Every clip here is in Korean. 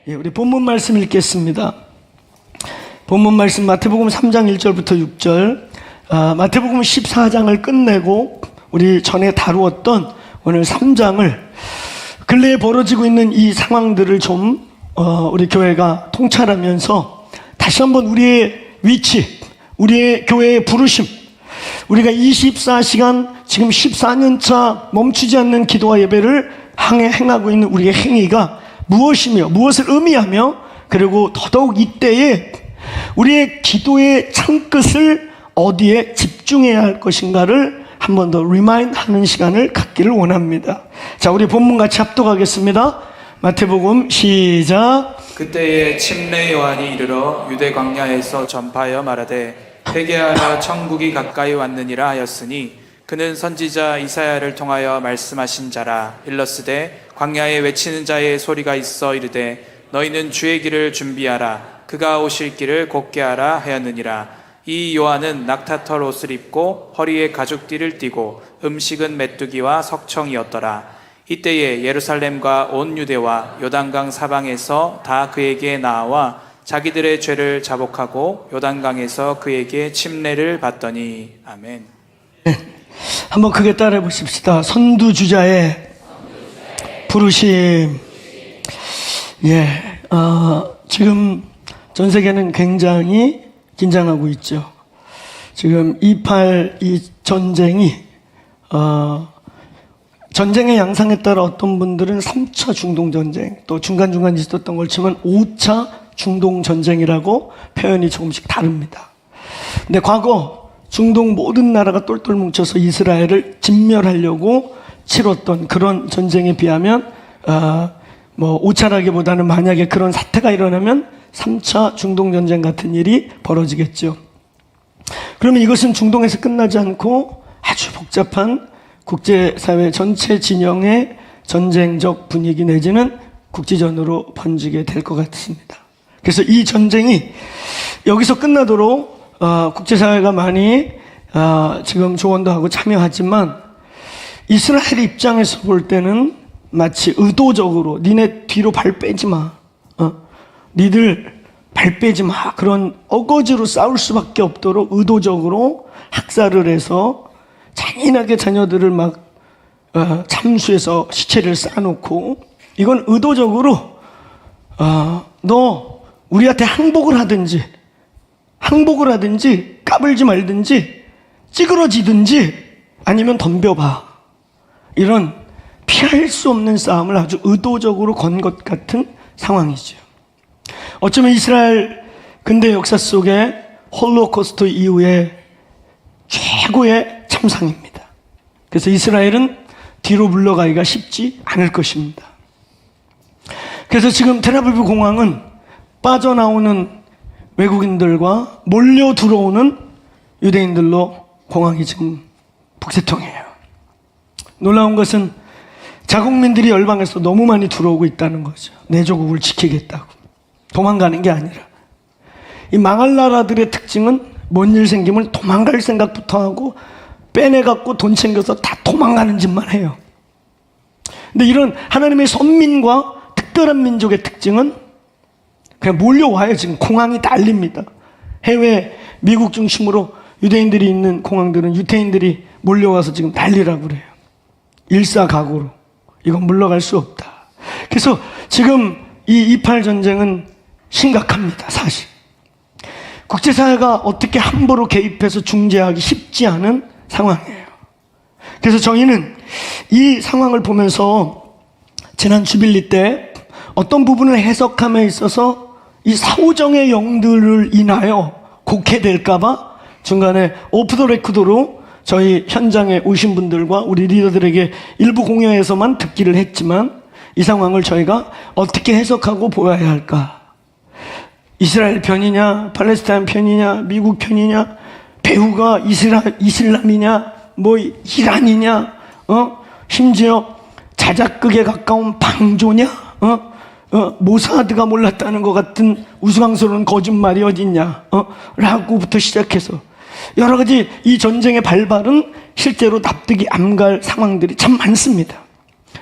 우리 본문 말씀 읽겠습니다. 본문 말씀 마태복음 3장 1절부터 6절. 마태복음 14장을 끝내고 우리 전에 다루었던 오늘 3장을 근래에 벌어지고 있는 이 상황들을 좀 우리 교회가 통찰하면서 다시 한번 우리의 위치, 우리의 교회의 부르심, 우리가 24시간 지금 14년차 멈추지 않는 기도와 예배를 행하고 있는 우리의 행위가 무엇이며 무엇을 의미하며, 그리고 더더욱 이때에 우리의 기도의 창끝을 어디에 집중해야 할 것인가를 한 번 더 리마인드 하는 시간을 갖기를 원합니다. 자, 우리 본문 같이 합독하겠습니다. 마태복음 시작. 그때에 침례 요한이 이르러 유대 광야에서 전파하여 말하되 회개하라 천국이 가까이 왔느니라 하였으니 그는 선지자 이사야를 통하여 말씀하신 자라. 일러스되 광야에 외치는 자의 소리가 있어 이르되 너희는 주의 길을 준비하라, 그가 오실 길을 곧게 하라 하였느니라. 이 요한은 낙타털 옷을 입고 허리에 가죽띠를 띠고 음식은 메뚜기와 석청이었더라. 이때에 예루살렘과 온 유대와 요단강 사방에서 다 그에게 나와 자기들의 죄를 자복하고 요단강에서 그에게 침례를 받더니. 아멘. 한번 크게 따라해 보십시다. 선두주자의 부르심. 지금 전 세계는 굉장히 긴장하고 있죠. 지금 2.8 이 전쟁이 전쟁의 양상에 따라 어떤 분들은 3차 중동전쟁, 또 중간중간 있었던 걸 치면 5차 중동전쟁이라고 표현이 조금씩 다릅니다. 근데 과거 중동 모든 나라가 똘똘 뭉쳐서 이스라엘을 진멸하려고 치렀던 그런 전쟁에 비하면 5차라기보다는 만약에 그런 사태가 일어나면 3차 중동전쟁 같은 일이 벌어지겠죠. 그러면 이것은 중동에서 끝나지 않고 아주 복잡한 국제사회 전체 진영의 전쟁적 분위기 내지는 국지전으로 번지게 될 것 같습니다. 그래서 이 전쟁이 여기서 끝나도록 국제사회가 많이 지금 조언도 하고 참여하지만 이스라엘 입장에서 볼 때는 마치 의도적으로 니네 뒤로 발 빼지 마, 니들 발 빼지 마, 그런 어거지로 싸울 수밖에 없도록 의도적으로 학살을 해서 잔인하게 자녀들을 막 참수해서 시체를 쌓아놓고, 이건 의도적으로 너 우리한테 항복을 하든지 까불지 말든지 찌그러지든지 아니면 덤벼봐, 이런 피할 수 없는 싸움을 아주 의도적으로 건 것 같은 상황이죠. 어쩌면 이스라엘 근대 역사 속에 홀로코스트 이후에 최고의 참상입니다. 그래서 이스라엘은 뒤로 물러가기가 쉽지 않을 것입니다. 그래서 지금 텔아비브 공항은 빠져나오는 외국인들과 몰려 들어오는 유대인들로 공항이 지금 북새통이에요. 놀라운 것은 자국민들이 열방에서 너무 많이 들어오고 있다는 거죠. 내 조국을 지키겠다고. 도망가는 게 아니라. 이 망할 나라들의 특징은 뭔 일 생기면 도망갈 생각부터 하고 빼내갖고 돈 챙겨서 다 도망가는 짓만 해요. 근데 이런 하나님의 선민과 특별한 민족의 특징은 그냥 몰려와요. 지금 공항이 난립니다. 해외 미국 중심으로 유대인들이 있는 공항들은 유태인들이 몰려와서 지금 난리라고 그래요. 일사각오로 이건 물러갈 수 없다. 그래서 지금 이 2.8 전쟁은 심각합니다. 사실 국제사회가 어떻게 함부로 개입해서 중재하기 쉽지 않은 상황이에요. 그래서 저희는 이 상황을 보면서 지난 주빌리 때 어떤 부분을 해석함에 있어서 이 사후정의 영들을 인하여 곡해될까봐 중간에 오프 더 레코드로 저희 현장에 오신 분들과 우리 리더들에게 일부 공유해서만 듣기를 했지만, 이 상황을 저희가 어떻게 해석하고 보아야 할까? 이스라엘 편이냐, 팔레스타인 편이냐, 미국 편이냐, 배후가 이슬람이냐, 이란이냐, 심지어 자작극에 가까운 방조냐, 모사드가 몰랐다는 것 같은 우스꽝스러운 거짓말이 어딨냐, 라고부터 시작해서 여러 가지 이 전쟁의 발발은 실제로 납득이 안 갈 상황들이 참 많습니다.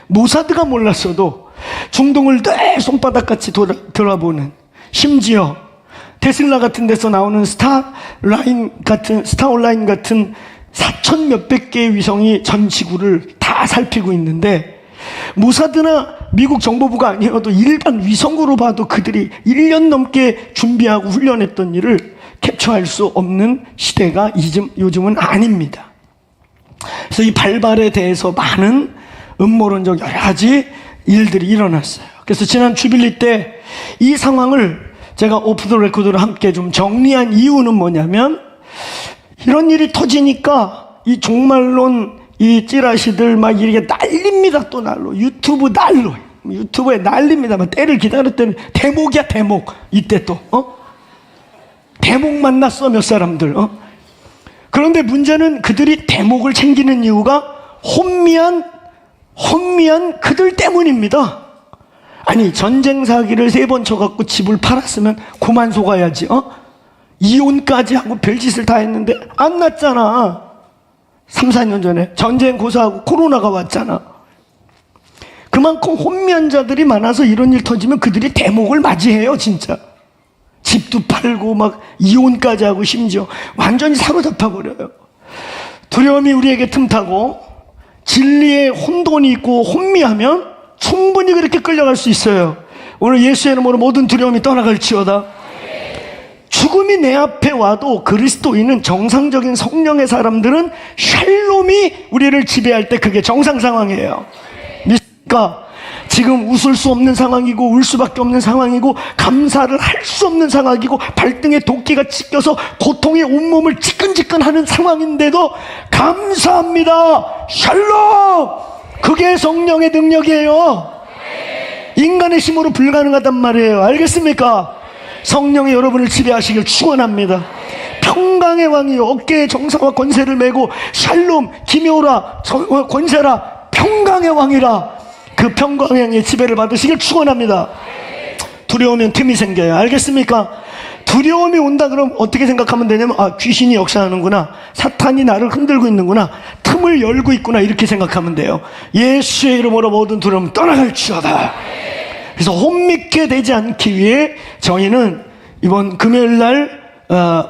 모사드가 몰랐어도 중동을 늘 손바닥같이 돌아보는, 심지어 테슬라 같은 데서 나오는 스타 온라인 같은 4천 몇백 개의 위성이 전 지구를 다 살피고 있는데, 모사드나 미국 정보부가 아니어도 일반 위성으로 봐도 그들이 1년 넘게 준비하고 훈련했던 일을 캡처할 수 없는 시대가 요즘은 아닙니다. 그래서 이 발발에 대해서 많은 음모론적 여러 가지 일들이 일어났어요. 그래서 지난 주빌리 때 이 상황을 제가 오프 더 레코드로 함께 좀 정리한 이유는 뭐냐면, 이런 일이 터지니까 이 종말론 이 찌라시들 막 이렇게 난립니다. 또 날로 유튜브에 난립니다. 막 때를 기다렸더니 대목이야, 대목. 이때 또 대목 만났어, 몇 사람들. 그런데 문제는 그들이 대목을 챙기는 이유가 혼미한 그들 때문입니다. 아니, 전쟁 사기를 3번 쳐갖고 집을 팔았으면 그만 속아야지. 이혼까지 하고 별짓을 다 했는데 안 났잖아. 3, 4년 전에 전쟁 고사하고 코로나가 왔잖아. 그만큼 혼미한 자들이 많아서 이런 일 터지면 그들이 대목을 맞이해요. 진짜 집도 팔고 막 이혼까지 하고 심지어 완전히 사로잡아 버려요. 두려움이 우리에게 틈타고 진리에 혼돈이 있고 혼미하면 충분히 그렇게 끌려갈 수 있어요. 오늘 예수의 이름으로 모든 두려움이 떠나갈지어다. 죽음이 내 앞에 와도 그리스도인은, 정상적인 성령의 사람들은 샬롬이 우리를 지배할 때 그게 정상 상황이에요. 믿습니까? 지금 웃을 수 없는 상황이고 울 수밖에 없는 상황이고 감사를 할 수 없는 상황이고 발등에 도끼가 찢겨서 고통이 온몸을 지끈지끈하는 상황인데도 감사합니다. 샬롬! 그게 성령의 능력이에요. 인간의 힘으로 불가능하단 말이에요. 알겠습니까? 성령이 여러분을 지배하시길 축원합니다. 평강의 왕이요, 어깨에 정사와 권세를 메고 샬롬, 기묘라, 권세라, 평강의 왕이라, 그 평강의 왕의 지배를 받으시길 축원합니다. 두려우면 틈이 생겨요. 알겠습니까? 두려움이 온다 그러면 어떻게 생각하면 되냐면, 귀신이 역사하는구나, 사탄이 나를 흔들고 있는구나, 틈을 열고 있구나, 이렇게 생각하면 돼요. 예수의 이름으로 모든 두려움 떠나갈지어다. 그래서 혼미케 되지 않기 위해 저희는 이번 금요일날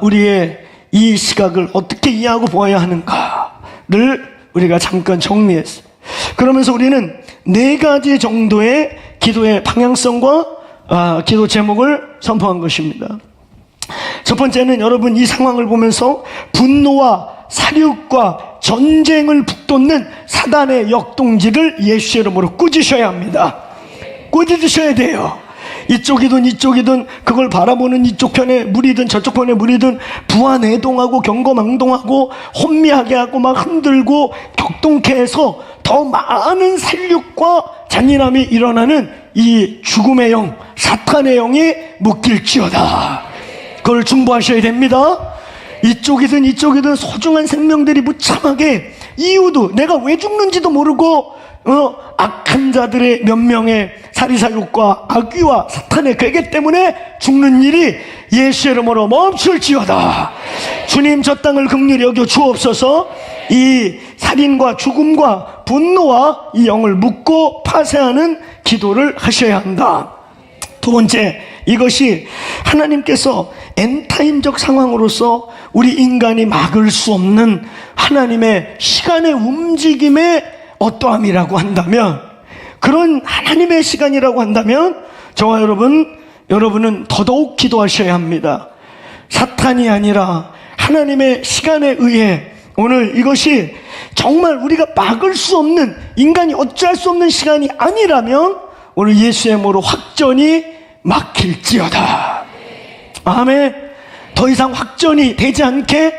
우리의 이 시각을 어떻게 이해하고 보아야 하는가를 우리가 잠깐 정리했어요. 그러면서 우리는 4가지 정도의 기도의 방향성과 기도 제목을 선포한 것입니다. 첫 번째는, 여러분 이 상황을 보면서 분노와 살육과 전쟁을 북돋는 사단의 역동질을 예수의 이름으로 꾸짖으셔야 합니다. 꾸짖으셔야 돼요. 이쪽이든 이쪽이든 그걸 바라보는 이쪽 편에 무리든 저쪽 편에 무리든 부안해동하고 경거망동하고 혼미하게 하고 막 흔들고 격동케 해서 더 많은 살육과 잔인함이 일어나는 이 죽음의 영, 사탄의 영이 묶일지어다. 그걸 중보하셔야 됩니다. 이쪽이든 이쪽이든 소중한 생명들이 무참하게, 이유도 내가 왜 죽는지도 모르고 악한 자들의 몇 명의 사리사욕과 악귀와 사탄의 괴계 때문에 죽는 일이 예수의 이름으로 멈출지어다. 주님, 저 땅을 긍휼히 여겨 주옵소서. 이 살인과 죽음과 분노와 이 영을 묶고 파쇄하는 기도를 하셔야 한다. 두 번째, 이것이 하나님께서 엔타임적 상황으로서 우리 인간이 막을 수 없는 하나님의 시간의 움직임의 어떠함이라고 한다면, 그런 하나님의 시간이라고 한다면 저와 여러분은 더더욱 기도하셔야 합니다. 사탄이 아니라 하나님의 시간에 의해 오늘 이것이 정말 우리가 막을 수 없는, 인간이 어찌할 수 없는 시간이 아니라면 오늘 예수의 이름으로 확전이 막힐지어다. 아멘. 더 이상 확전이 되지 않게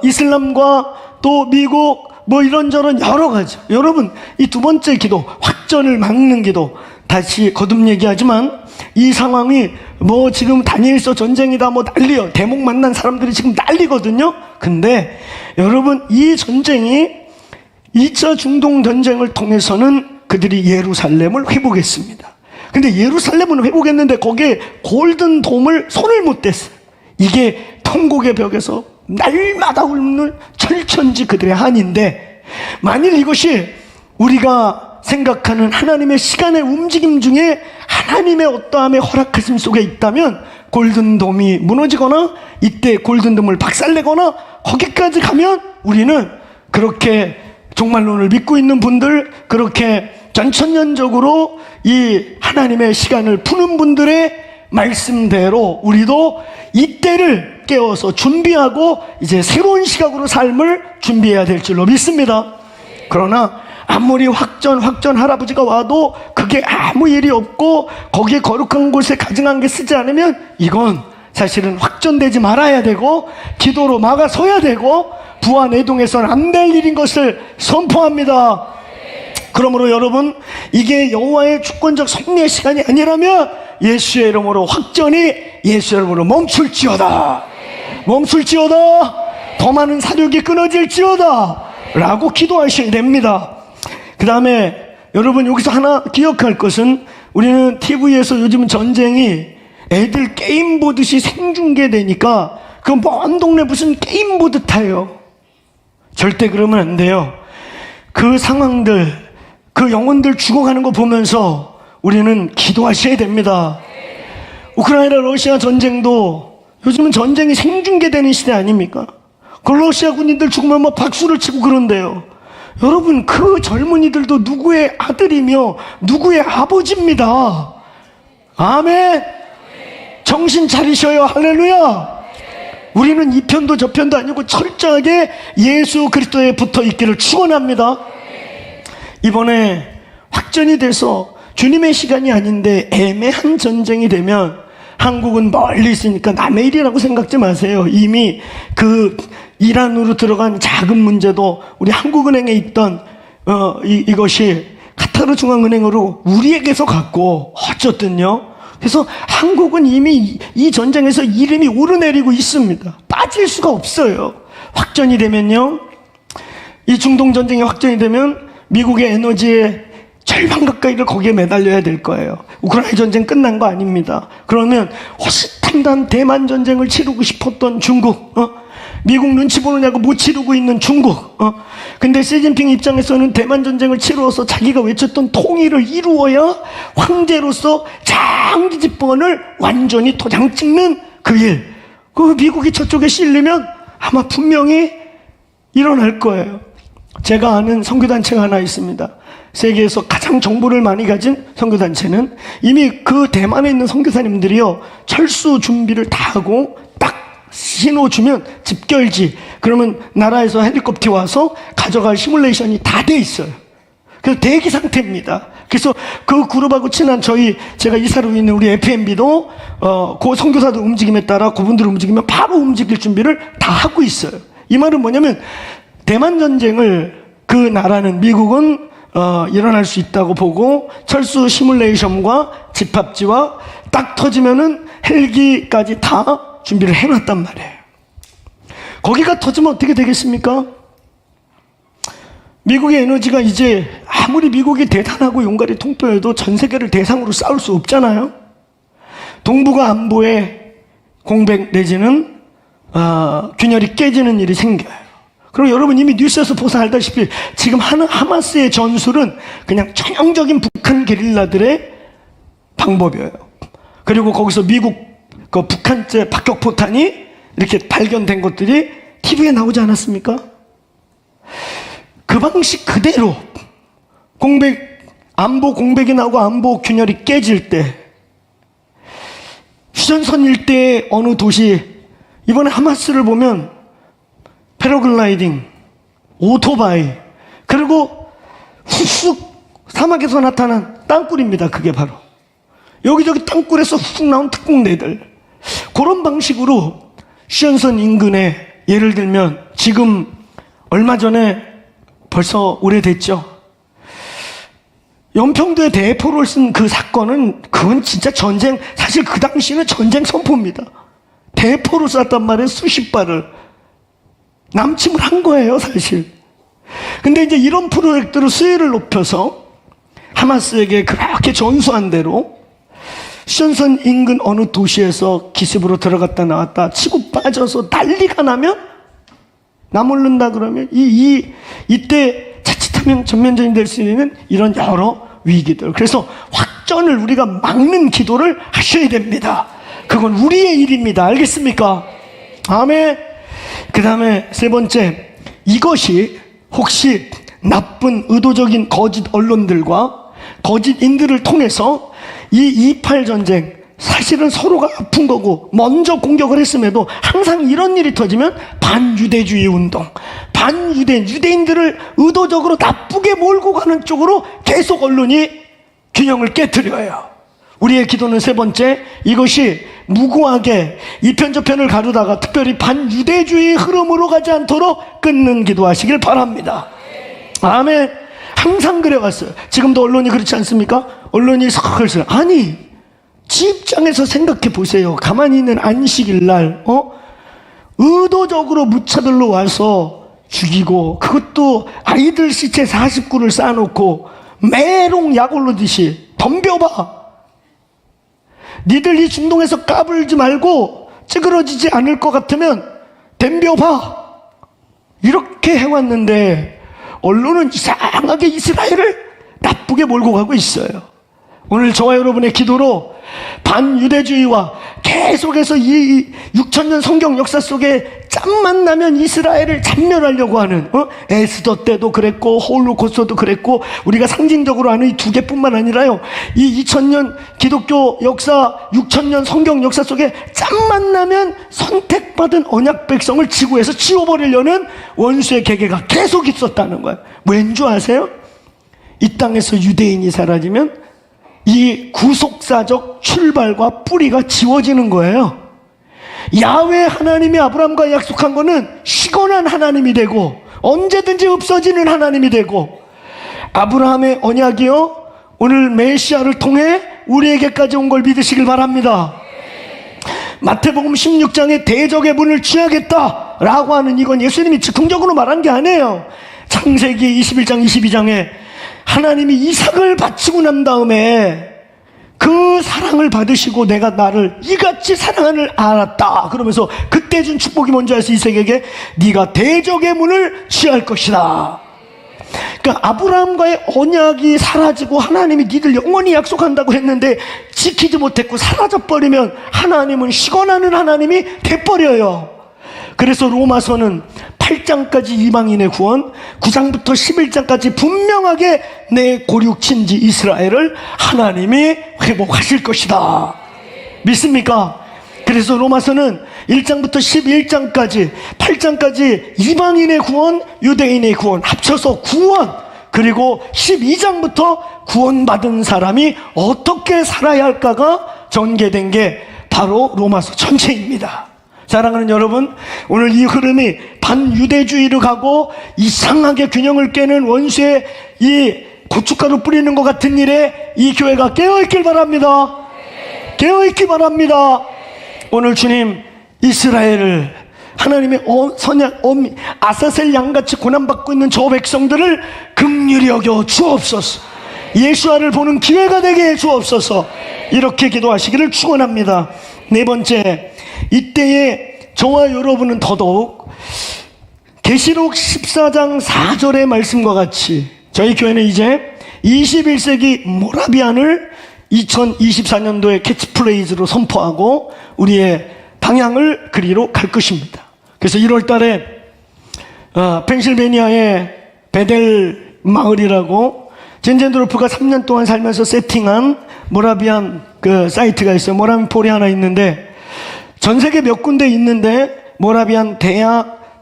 이슬람과 또 미국 뭐 이런저런 여러 가지, 여러분 이 두 번째 기도, 확전을 막는 기도, 다시 거듭 얘기하지만 이 상황이 뭐 지금 다니엘서 전쟁이다 뭐 난리요, 대목 만난 사람들이 지금 난리거든요. 근데 여러분, 이 전쟁이 2차 중동 전쟁을 통해서는 그들이 예루살렘을 회복했습니다. 근데 예루살렘은 회복했는데 거기에 골든 돔을 손을 못 댔어요. 이게 통곡의 벽에서 날마다 울는 철천지 그들의 한인데, 만일 이것이 우리가 생각하는 하나님의 시간의 움직임 중에 하나님의 어떠함의 허락하심 속에 있다면 골든돔이 무너지거나 이때 골든돔을 박살내거나 거기까지 가면 우리는 그렇게 종말론을 믿고 있는 분들, 그렇게 전천년적으로 이 하나님의 시간을 푸는 분들의 말씀대로 우리도 이때를 깨워서 준비하고 이제 새로운 시각으로 삶을 준비해야 될 줄로 믿습니다. 그러나 아무리 확전 할아버지가 와도 그게 아무 일이 없고 거기에 거룩한 곳에 가증한 게 쓰지 않으면 이건 사실은 확전되지 말아야 되고 기도로 막아서야 되고 부하 내동에서는 안 될 일인 것을 선포합니다. 그러므로 여러분, 이게 여호와의 주권적 섭리의 시간이 아니라면 예수의 이름으로 확전이 예수의 이름으로 멈출지어다. 더 많은 사륙이 끊어질지어다 라고 기도하셔야 됩니다. 그 다음에 여러분, 여기서 하나 기억할 것은 우리는 TV에서 요즘 전쟁이 애들 게임 보듯이 생중계되니까 그 먼 동네 무슨 게임 보듯 해요. 절대 그러면 안 돼요. 그 상황들, 그 영혼들 죽어가는 거 보면서 우리는 기도하셔야 됩니다. 우크라이나 러시아 전쟁도 요즘은 전쟁이 생중계되는 시대 아닙니까? 그 러시아 군인들 죽으면 막 박수를 치고 그런데요. 여러분, 그 젊은이들도 누구의 아들이며 누구의 아버지입니다. 아멘. 정신 차리셔요. 할렐루야. 우리는 이 편도 저 편도 아니고 철저하게 예수 그리스도에 붙어 있기를 축원합니다. 이번에 확전이 돼서 주님의 시간이 아닌데 애매한 전쟁이 되면 한국은 멀리 있으니까 남의 일이라고 생각지 마세요. 이미 그 이란으로 들어간 자금 문제도 우리 한국은행에 있던 이것이 카타르 중앙은행으로 우리에게서 갔고 어쨌든요. 그래서 한국은 이미 이 전쟁에서 이름이 오르내리고 있습니다. 빠질 수가 없어요. 확전이 되면요, 이 중동 전쟁이 확전이 되면 미국의 에너지의 절반 가까이를 거기에 매달려야 될 거예요. 우크라이나 전쟁 끝난 거 아닙니다. 그러면 호시탐탐 대만 전쟁을 치르고 싶었던 중국, 미국 눈치 보느냐고 못 치르고 있는 중국, 근데 시진핑 입장에서는 대만 전쟁을 치루어서 자기가 외쳤던 통일을 이루어야 황제로서 장기 집권을 완전히 도장 찍는 그 일, 그 미국이 저쪽에 실리면 아마 분명히 일어날 거예요. 제가 아는 선교단체가 하나 있습니다. 세계에서 가장 정보를 많이 가진 선교단체는 이미 그 대만에 있는 선교사님들이요, 철수 준비를 다 하고 딱 신호 주면 집결지, 그러면 나라에서 헬리콥터 와서 가져갈 시뮬레이션이 다 돼 있어요. 그래서 대기 상태입니다. 그래서 그 그룹하고 친한 제가 이사로 있는 우리 FMB도 그 선교사들 움직임에 따라 그분들 움직이면 바로 움직일 준비를 다 하고 있어요. 이 말은 뭐냐면 대만 전쟁을 그 나라는 미국은 일어날 수 있다고 보고 철수 시뮬레이션과 집합지와 딱 터지면은 헬기까지 다 준비를 해놨단 말이에요. 거기가 터지면 어떻게 되겠습니까? 미국의 에너지가 이제 아무리 미국이 대단하고 용가리 통뼈여도 전 세계를 대상으로 싸울 수 없잖아요. 동북아 안보의 공백 내지는 균열이 깨지는 일이 생겨요. 그리고 여러분 이미 뉴스에서 보서 알다시피 지금 하마스의 전술은 그냥 전형적인 북한 게릴라들의 방법이에요. 그리고 거기서 미국 그 북한제 박격포탄이 이렇게 발견된 것들이 TV에 나오지 않았습니까? 그 방식 그대로 안보 공백이 나오고 안보 균열이 깨질 때 휴전선 일대의 어느 도시, 이번에 하마스를 보면 패러글라이딩, 오토바이, 그리고 훅 사막에서 나타난 땅굴입니다. 그게 바로 여기저기 땅굴에서 훅 나온 특공대들, 그런 방식으로 휴전선 인근에, 예를 들면 지금 얼마 전에 벌써 오래됐죠, 연평도에 대포를 쓴 그 사건은, 그건 진짜 전쟁, 사실 그 당시는 전쟁 선포입니다. 대포를 쐈단 말이에요. 수십 발을 남침을 한 거예요, 사실. 근데 이제 이런 프로젝트로 수혜를 높여서 하마스에게 그렇게 전수한 대로 휴전선 인근 어느 도시에서 기습으로 들어갔다 나왔다 치고 빠져서 난리가 나면, 나 모른다 그러면 이때 자칫하면 잘못하면 전면전이 될 수 있는 이런 여러 위기들. 그래서 확전을 우리가 막는 기도를 하셔야 됩니다. 그건 우리의 일입니다. 알겠습니까? 아멘. 그 다음에 세 번째, 이것이 혹시 나쁜 의도적인 거짓 언론들과 거짓인들을 통해서 이 2.8 전쟁, 사실은 서로가 아픈 거고 먼저 공격을 했음에도 항상 이런 일이 터지면 반유대주의 운동, 유대인들을 의도적으로 나쁘게 몰고 가는 쪽으로 계속 언론이 균형을 깨트려요. 우리의 기도는 세 번째, 이것이 무고하게 이편저편을 가르다가 특별히 반유대주의 흐름으로 가지 않도록 끊는 기도하시길 바랍니다. 아멘. 항상 그래왔어요. 지금도 언론이 그렇지 않습니까? 언론이 서글슬, 아니 지 입장에서 생각해 보세요. 가만히 있는 안식일 날 의도적으로 무차별로 와서 죽이고, 그것도 아이들 시체 49를 쌓아놓고 메롱 약 올르듯이 덤벼봐. 니들 이 중동에서 까불지 말고 찌그러지지 않을 것 같으면 덤벼봐. 이렇게 해왔는데 언론은 이상하게 이스라엘을 나쁘게 몰고 가고 있어요. 오늘 저와 여러분의 기도로 반유대주의와 계속해서 이 6,000년 성경 역사 속에 짬만 나면 이스라엘을 잔멸하려고 하는 에스더 때도 그랬고 홀로코스트도 그랬고, 우리가 상징적으로 아는 이 두 개뿐만 아니라요, 이 2000년 기독교 역사, 6,000년 성경 역사 속에 짬만 나면 선택받은 언약 백성을 지구에서 지워버리려는 원수의 계계가 계속 있었다는 거예요. 왠 줄 아세요? 이 땅에서 유대인이 사라지면 이 구속사적 출발과 뿌리가 지워지는 거예요. 야훼 하나님이 아브라함과 약속한 거는 시건한 하나님이 되고 언제든지 없어지는 하나님이 되고, 아브라함의 언약이요, 오늘 메시아를 통해 우리에게까지 온 걸 믿으시길 바랍니다. 마태복음 16장에 대적의 문을 취하겠다라고 하는, 이건 예수님이 즉흥적으로 말한 게 아니에요. 창세기 21장 22장에 하나님이 이삭을 바치고 난 다음에 그 사랑을 받으시고 내가 나를 이같이 사랑하는 알았다 그러면서 그때 준 축복이 뭔지 알수, 이삭에게 네가 대적의 문을 취할 것이다. 그러니까 아브라함과의 언약이 사라지고 하나님이 니들 영원히 약속한다고 했는데 지키지 못했고 사라져버리면 하나님은 시건하는 하나님이 돼버려요. 그래서 로마서는 8장까지 이방인의 구원, 9장부터 11장까지 분명하게 내 고륙 친지 이스라엘을 하나님이 회복하실 것이다. 믿습니까? 그래서 로마서는 1장부터 11장까지 8장까지 이방인의 구원, 유대인의 구원 합쳐서 구원, 그리고 12장부터 구원받은 사람이 어떻게 살아야 할까가 전개된 게 바로 로마서 전체입니다. 사랑하는 여러분, 오늘 이 흐름이 반유대주의로 가고 이상하게 균형을 깨는 원수의 이 고춧가루 뿌리는 것 같은 일에 이 교회가 깨어있길 바랍니다. 깨어있길 바랍니다. 오늘 주님, 이스라엘을, 하나님의 선양 아사셀 양같이 고난받고 있는 저 백성들을 긍휼히 여겨 주옵소서. 예수아를 보는 기회가 되게 해 주옵소서. 이렇게 기도하시기를 축원합니다. 네 번째, 이때에 저와 여러분은 더더욱 계시록 14장 4절의 말씀과 같이 저희 교회는 이제 21세기 모라비안을 2024년도에 캐치프레이즈로 선포하고 우리의 방향을 그리로 갈 것입니다. 그래서 1월 달에 펜실베니아의 베델 마을이라고 젠젠드로프가 3년 동안 살면서 세팅한 모라비안 그 사이트가 있어요. 모라비안 폴이 하나 있는데 전 세계 몇 군데 있는데 모라비안 대학,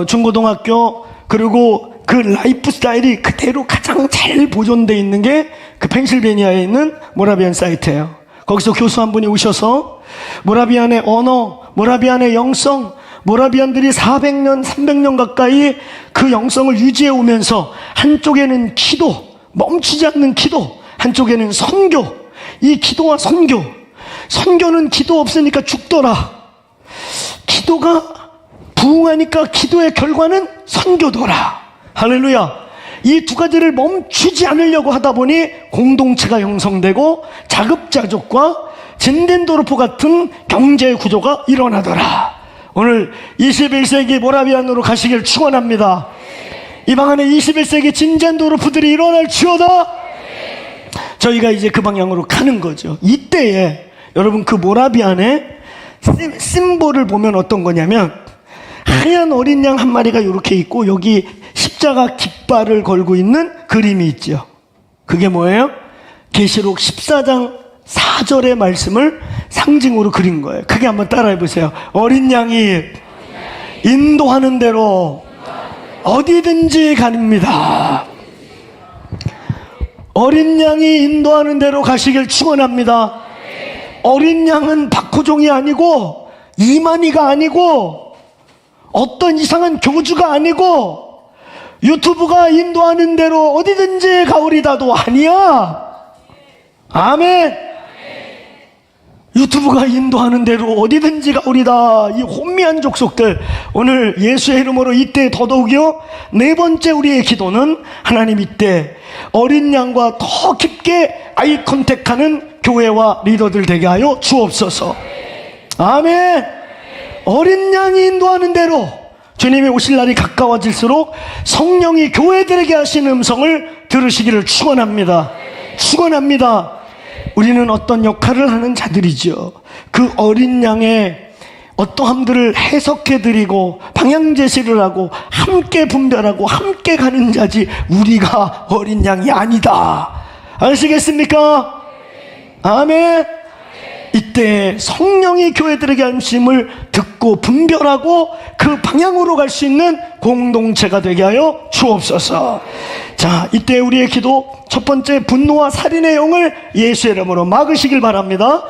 중고등학교, 그리고 그 라이프 스타일이 그대로 가장 잘 보존되어 있는 게 그 펜실베니아에 있는 모라비안 사이트예요. 거기서 교수 한 분이 오셔서 모라비안의 언어, 모라비안의 영성, 모라비안들이 400년, 300년 가까이 그 영성을 유지해 오면서 한쪽에는 기도, 멈추지 않는 기도, 한쪽에는 선교. 이 기도와 선교, 선교는 기도 없으니까 죽더라. 기도가 부흥하니까 기도의 결과는 선교더라. 할렐루야. 이 두 가지를 멈추지 않으려고 하다 보니 공동체가 형성되고 자급자족과 젠덴도르프 같은 경제 구조가 일어나더라. 오늘 21세기 모라비안으로 가시길 축원합니다. 이 방 안에 21세기 진젠 도르프들이 일어날지어다. 저희가 이제 그 방향으로 가는 거죠. 이때에 여러분 그 모라비 안에 심볼을 보면 어떤 거냐면 하얀 어린 양 한 마리가 이렇게 있고 여기 십자가 깃발을 걸고 있는 그림이 있죠. 그게 뭐예요? 계시록 14장 4절의 말씀을 상징으로 그린 거예요. 그게 한번 따라해 보세요. 어린 양이 인도하는 대로 어디든지 갑니다. 어린 양이 인도하는 대로 가시길 축원합니다. 어린 양은 박호종이 아니고 이만희가 아니고 어떤 이상한 교주가 아니고 유튜브가 인도하는 대로 어디든지 가오리다도 아니야. 아멘. 유튜브가 인도하는 대로 어디든지 가오리다. 이 혼미한 족속들, 오늘 예수의 이름으로 이때 더더욱이요, 네 번째 우리의 기도는 하나님 이때 어린 양과 더 깊게 아이 컨택하는 교회와 리더들 되게 하여 주옵소서. 아멘. 어린 양이 인도하는 대로 주님이 오실 날이 가까워질수록 성령이 교회들에게 하신 음성을 들으시기를 축원합니다. 축원합니다. 우리는 어떤 역할을 하는 자들이죠. 그 어린 양의 어떠함들을 해석해드리고 방향 제시를 하고 함께 분별하고 함께 가는 자지 우리가 어린 양이 아니다. 아시겠습니까? 아멘. 이때 성령이 교회들에게 하심을 듣고 분별하고 그 방향으로 갈 수 있는 공동체가 되게 하여 주옵소서. 자, 이때 우리의 기도, 첫 번째 분노와 살인의 영을 예수의 이름으로 막으시길 바랍니다.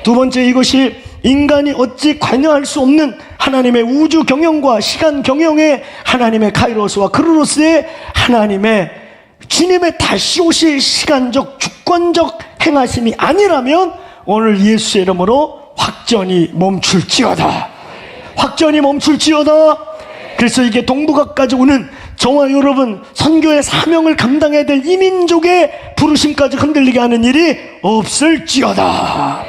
두 번째, 이것이 인간이 어찌 관여할 수 없는 하나님의 우주 경영과 시간 경영에 하나님의 카이로스와 크로노스의 하나님의 주님의 다시 오실 시간적 주권적 행하심이 아니라면 오늘 예수의 이름으로 확전이 멈출지어다. 확전이 멈출지어다. 그래서 이게 동북아까지 오는 저와 여러분 선교의 사명을 감당해야 될 이민족의 부르심까지 흔들리게 하는 일이 없을지어다.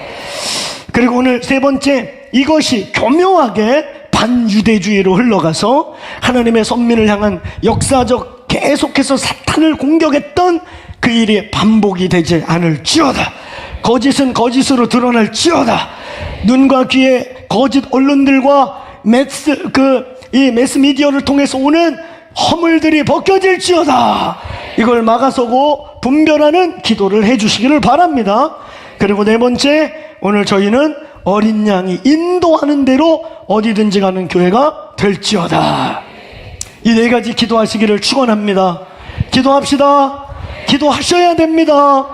그리고 오늘 세 번째, 이것이 교묘하게 반유대주의로 흘러가서 하나님의 선민을 향한 역사적 계속해서 사탄을 공격했던 그 일이 반복이 되지 않을지어다. 거짓은 거짓으로 드러날지어다. 눈과 귀에 거짓 언론들과 이 매스미디어를 통해서 오는 허물들이 벗겨질지어다. 이걸 막아서고 분별하는 기도를 해주시기를 바랍니다. 그리고 네 번째, 오늘 저희는 어린 양이 인도하는 대로 어디든지 가는 교회가 될지어다. 이 네 가지 기도하시기를 축원합니다. 기도합시다. 기도하셔야 됩니다.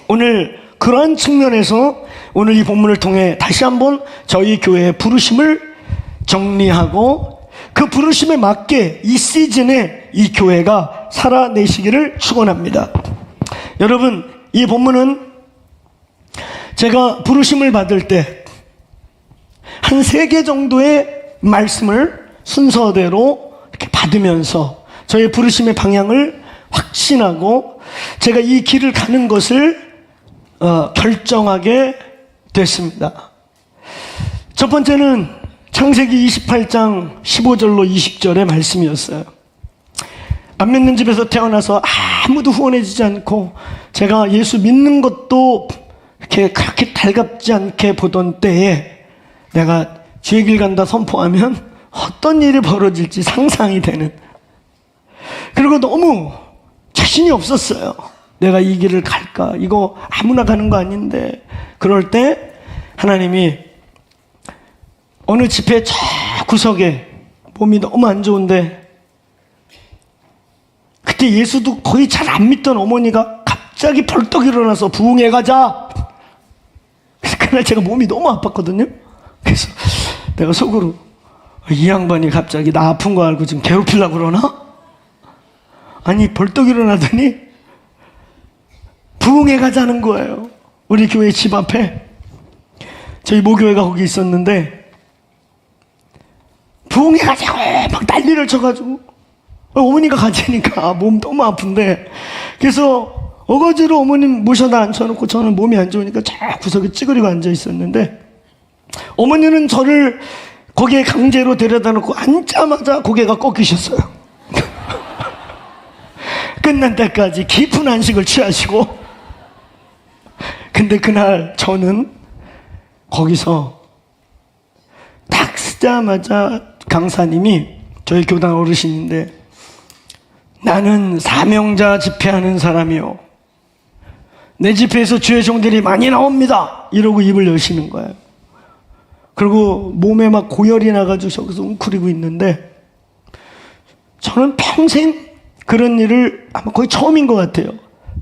오늘 그러한 측면에서 오늘 이 본문을 통해 다시 한번 저희 교회의 부르심을 정리하고 그 부르심에 맞게 이 시즌에 이 교회가 살아내시기를 축원합니다. 여러분, 이 본문은 제가 부르심을 받을 때 한 3개 정도의 말씀을 순서대로 이렇게 받으면서 저의 부르심의 방향을 확신하고 제가 이 길을 가는 것을 결정하게 됐습니다. 첫 번째는 창세기 28장 15절로 20절의 말씀이었어요. 안 믿는 집에서 태어나서 아무도 후원해주지 않고 제가 예수 믿는 것도 이렇게 그렇게 달갑지 않게 보던 때에 내가 주의 길 간다 선포하면 어떤 일이 벌어질지 상상이 되는, 그리고 너무 자신이 없었어요. 내가 이 길을 갈까? 이거 아무나 가는 거 아닌데. 그럴 때 하나님이 어느 집회 저 구석에 몸이 너무 안 좋은데 그때 예수도 거의 잘 안 믿던 어머니가 갑자기 벌떡 일어나서 부흥회 가자. 그래서 그날 제가 몸이 너무 아팠거든요. 그래서 내가 속으로 이 양반이 갑자기 나 아픈 거 알고 지금 괴롭히려고 그러나? 아니 벌떡 일어나더니 부흥회 가자는 거예요. 우리 교회 집 앞에 저희 모교회가 거기 있었는데 부흥회 가자고 막 난리를 쳐가지고 어머니가 가자니까 몸 너무 아픈데, 그래서 어거지로 어머님 모셔다 앉혀놓고 저는 몸이 안 좋으니까 저 구석에 찌그리고 앉아 있었는데 어머니는 저를 거기에 강제로 데려다 놓고 앉자마자 고개가 꺾이셨어요. 끝난 때까지 깊은 안식을 취하시고, 근데 그날 저는 거기서 딱 쓰자마자 강사님이, 저희 교단 어르신인데, 나는 사명자 집회하는 사람이요, 내 집회에서 주의 종들이 많이 나옵니다, 이러고 입을 여시는 거예요. 그리고 몸에 막 고열이 나가지고 저기서 웅크리고 있는데, 저는 평생 그런 일을 아마 거의 처음인 것 같아요.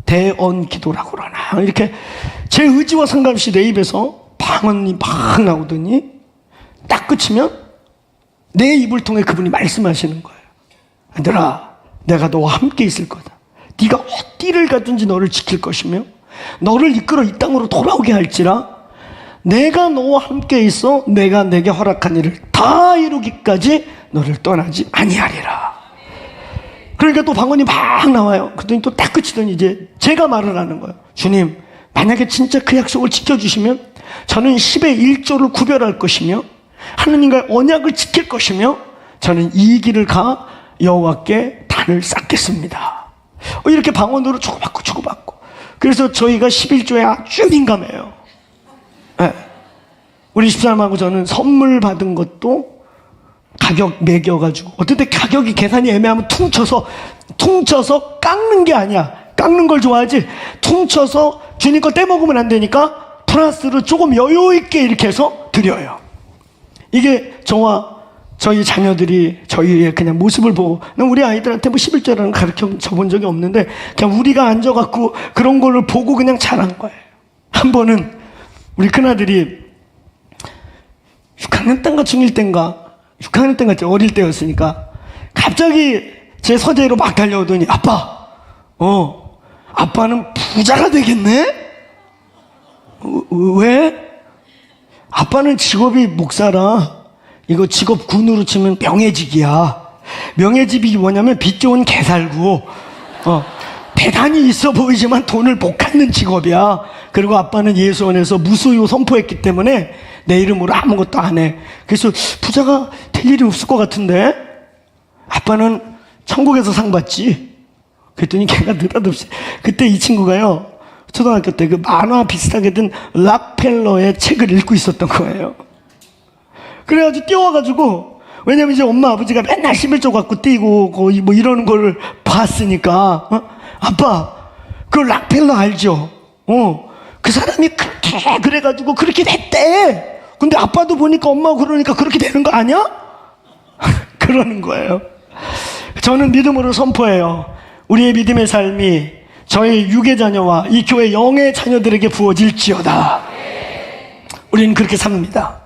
대언 기도라고 그러나 이렇게 제 의지와 상관없이 내 입에서 방언이 막 나오더니 딱 끝이면 내 입을 통해 그분이 말씀하시는 거예요. 아들아, 내가 너와 함께 있을 거다. 네가 어디를 가든지 너를 지킬 것이며 너를 이끌어 이 땅으로 돌아오게 할지라, 내가 너와 함께 있어 내가 내게 허락한 일을 다 이루기까지 너를 떠나지 아니하리라. 그러니까 또 방언이 막 나와요. 그랬더니 또 딱 끝이더니 이제 제가 말을 하는 거예요. 주님, 만약에 진짜 그 약속을 지켜주시면 저는 10의 1조를 구별할 것이며 하느님과의 언약을 지킬 것이며 저는 이 길을 가 여호와께 단을 쌓겠습니다. 이렇게 방언으로 주고받고 그래서 저희가 11조에 아주 민감해요. 네. 우리 집사람하고 저는 선물 받은 것도 가격 매겨가지고, 어떨 때 가격이 계산이 애매하면 퉁쳐서 깎는 게 아니야. 깎는 걸 좋아하지, 퉁쳐서 주님 거 떼먹으면 안 되니까 플러스로 조금 여유있게 이렇게 해서 드려요. 이게 저와 저희 자녀들이 저희의 그냥 모습을 보고, 우리 아이들한테 뭐 11조라는 가르쳐 본 적이 없는데 그냥 우리가 앉아갖고 그런 거를 보고 그냥 자란 거예요. 한 번은 우리 큰아들이 6학년 때인가 중1 때인가 6학년 때인가 어릴 때였으니까 갑자기 제 서재로 막 달려오더니, 아빠, 아빠는 부자가 되겠네? 왜? 아빠는 직업이 목사라. 이거 직업 군으로 치면 명예직이야. 명예직이 뭐냐면 빚 좋은 개살구. 대단히 있어 보이지만 돈을 못 갖는 직업이야. 그리고 아빠는 예수원에서 무수유 선포했기 때문에 내 이름으로 아무것도 안 해. 그래서 부자가 될 일이 없을 것 같은데 아빠는 천국에서 상 받지. 그랬더니 걔가 느닷없이, 그때 이 친구가요, 초등학교 때 그 만화 비슷하게 된 락펠러의 책을 읽고 있었던 거예요. 그래가지고 뛰어와가지고, 왜냐면 이제 엄마 아버지가 맨날 11조 갖고 뛰고 뭐 이러는 걸 봤으니까, 아빠, 그 락펠러 알죠? 그 사람이 그렇게 그래가지고 그렇게 됐대. 근데 아빠도 보니까 엄마가 그러니까 그렇게 되는 거 아니야? 그러는 거예요. 저는 믿음으로 선포해요. 우리의 믿음의 삶이 저희 육의 자녀와 이 교회 영의 자녀들에게 부어질지어다. 우리는 그렇게 삽니다.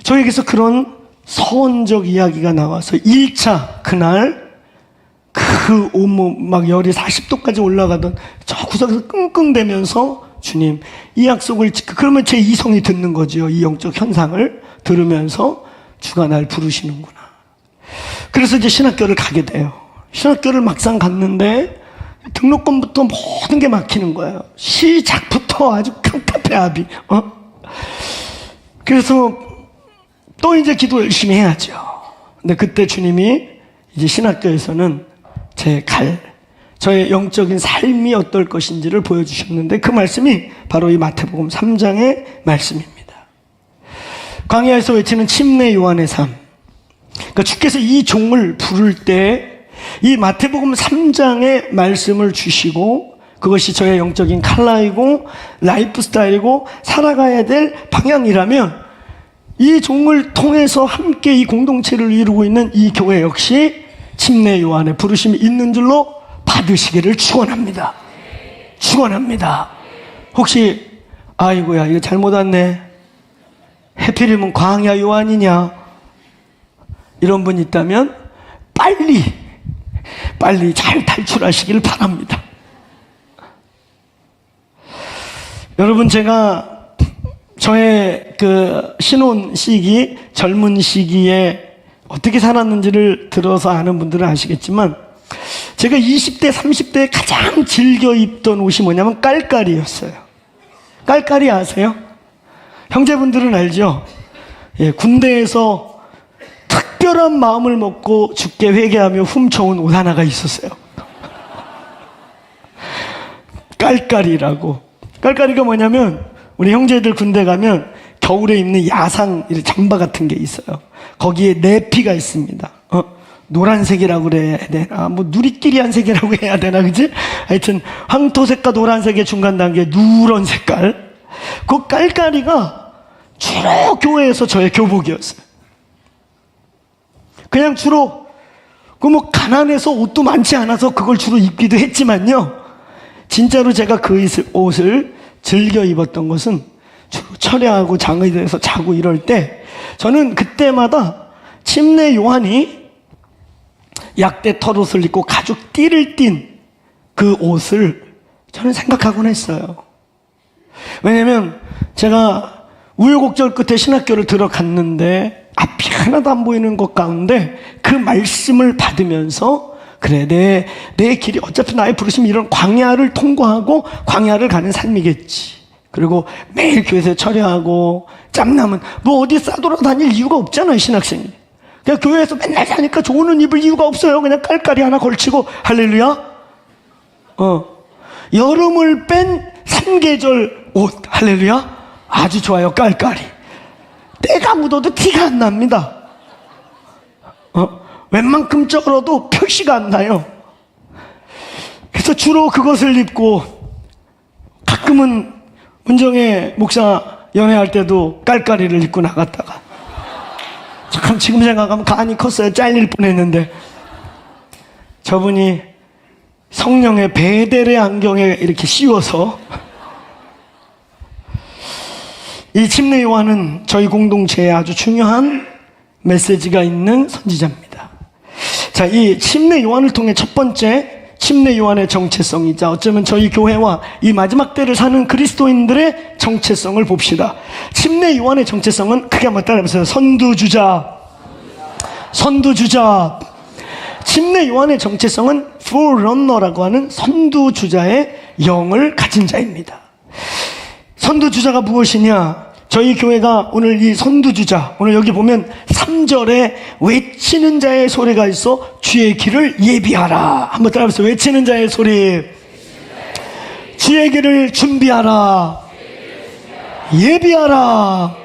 저에게서 그런 서원적 이야기가 나와서 1차 그날 그 온몸 막 열이 40도까지 올라가던 저 구석에서 끙끙대면서, 주님, 이 약속을 그러면 제 이성이 듣는 거죠. 이 영적 현상을 들으면서 주가 날 부르시는구나. 그래서 이제 신학교를 가게 돼요. 신학교를 막상 갔는데 등록금부터 모든 게 막히는 거예요. 시작부터 아주 깡패 합이. 그래서 또 이제 기도 열심히 해야죠. 근데 그때 주님이 이제 신학교에서는 저의 영적인 삶이 어떨 것인지를 보여주셨는데, 그 말씀이 바로 이 마태복음 3장의 말씀입니다. 광야에서 외치는 침례 요한의 삶. 그러니까 주께서 이 종을 부를 때 이 마태복음 3장의 말씀을 주시고, 그것이 저의 영적인 칼라이고 라이프 스타일이고 살아가야 될 방향이라면, 이 종을 통해서 함께 이 공동체를 이루고 있는 이 교회 역시 침례 요한의 부르심이 있는 줄로 받으시기를 축원합니다. 축원합니다. 혹시 아이고야 이거 잘못 왔네, 해필이면 광야 요한이냐, 이런 분 있다면 빨리 잘 탈출하시길 바랍니다. 여러분, 제가 저의 그 신혼 시기, 젊은 시기에 어떻게 살았는지를 들어서 아는 분들은 아시겠지만, 제가 20대, 30대에 가장 즐겨 입던 옷이 뭐냐면 깔깔이였어요. 깔깔이 아세요? 형제분들은 알죠? 예, 군대에서 특별한 마음을 먹고 죽게 회개하며 훔쳐온 옷 하나가 있었어요. 깔깔이라고. 깔깔이가 뭐냐면 우리 형제들 군대 가면 겨울에 입는 야상 잠바 같은 게 있어요. 거기에 내피가 있습니다. 노란색이라고 그래야 되나? 뭐 누리끼리 한색이라고 해야 되나? 그지? 하여튼 황토색과 노란색의 중간 단계 누런 색깔. 그 깔깔이가 주로 교회에서 저의 교복이었어요. 그냥 주로 그 뭐 가난해서 옷도 많지 않아서 그걸 주로 입기도 했지만요. 진짜로 제가 그 옷을 즐겨 입었던 것은 주로 철야하고 장의대에서 자고 이럴 때 저는 그때마다 침례 요한이 약대 털옷을 입고 가죽 띠를 띤 그 옷을 저는 생각하곤 했어요. 왜냐면 제가 우여곡절 끝에 신학교를 들어갔는데 앞이 하나도 안 보이는 것 가운데 그 말씀을 받으면서 그래 내 길이 어차피 나의 부르심이 이런 광야를 통과하고 광야를 가는 삶이겠지. 그리고 매일 교회에서 철야하고 짬나면 뭐 어디 싸돌아다닐 이유가 없잖아요. 신학생이 그냥 교회에서 맨날 자니까 좋은 옷 입을 이유가 없어요. 그냥 깔깔이 하나 걸치고 할렐루야. 여름을 뺀 삼계절 옷 할렐루야. 아주 좋아요. 깔깔이 때가 묻어도 티가 안 납니다. 웬만큼 쩔어도 표시가 안 나요. 그래서 주로 그것을 입고 가끔은 은정의 목사 연애할 때도 깔깔이를 입고 나갔다가 참 지금 생각하면 간이 컸어요. 잘릴 뻔했는데 저분이 성령의 베델의 안경에 이렇게 씌워서 이 침례 요한은 저희 공동체에 아주 중요한 메시지가 있는 선지자입니다. 자, 이 침례 요한을 통해 첫 번째 침례 요한의 정체성이자 어쩌면 저희 교회와 이 마지막 때를 사는 그리스도인들의 정체성을 봅시다. 침례 요한의 정체성은 크게 한번 따라해보세요. 선두주자. 선두주자. 침례 요한의 정체성은 forerunner라고 하는 선두주자의 영을 가진 자입니다. 선두주자가 무엇이냐? 저희 교회가 오늘 이 선두주자, 오늘 여기 보면 3절에 외치는 자의 소리가 있어 주의 길을 예비하라. 한번 따라해보세요. 외치는 자의 소리. 주의 길을 준비하라. 예비하라.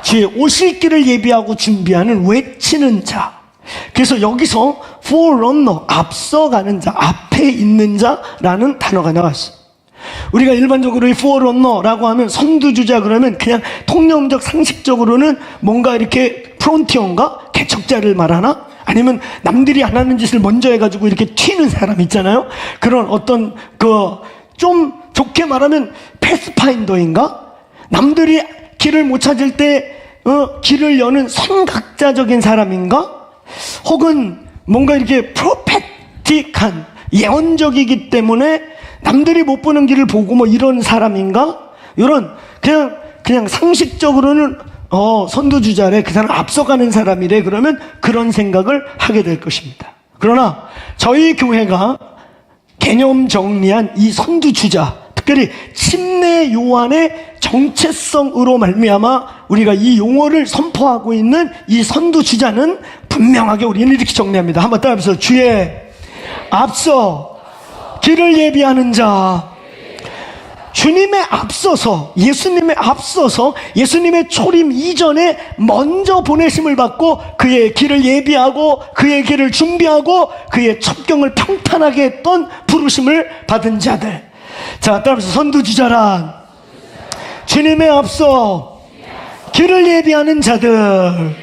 주의 오실 길을 예비하고 준비하는 외치는 자. 그래서 여기서 forerunner, 앞서가는 자, 앞에 있는 자라는 단어가 나왔어요. 우리가 일반적으로 이 forerunner라고 하면 선두주자 그러면 그냥 통념적 상식적으로는 뭔가 이렇게 프론티어인가? 개척자를 말하나? 아니면 남들이 안 하는 짓을 먼저 해가지고 이렇게 튀는 사람 있잖아요. 그런 어떤 좀 좋게 말하면 패스파인더인가? 남들이 길을 못 찾을 때 길을 여는 선각자적인 사람인가? 혹은 뭔가 이렇게 프로페틱한 예언적이기 때문에 남들이 못 보는 길을 보고 뭐 이런 사람인가? 이런 그냥 상식적으로는 선두주자래, 그 사람 앞서가는 사람이래. 그러면 그런 생각을 하게 될 것입니다. 그러나 저희 교회가 개념 정리한 이 선두주자, 특별히 침례 요한의 정체성으로 말미암아 우리가 이 용어를 선포하고 있는 이 선두주자는 분명하게 우리는 이렇게 정리합니다. 한번 따라해보세요. 주의 앞서 길을 예비하는 자. 주님의 앞서서, 예수님의 앞서서 예수님의 초림 이전에 먼저 보내심을 받고 그의 길을 예비하고 그의 길을 준비하고 그의 첩경을 평탄하게 했던 부르심을 받은 자들. 자, 따라서 선두주자란 주님의 앞서 길을 예비하는 자들.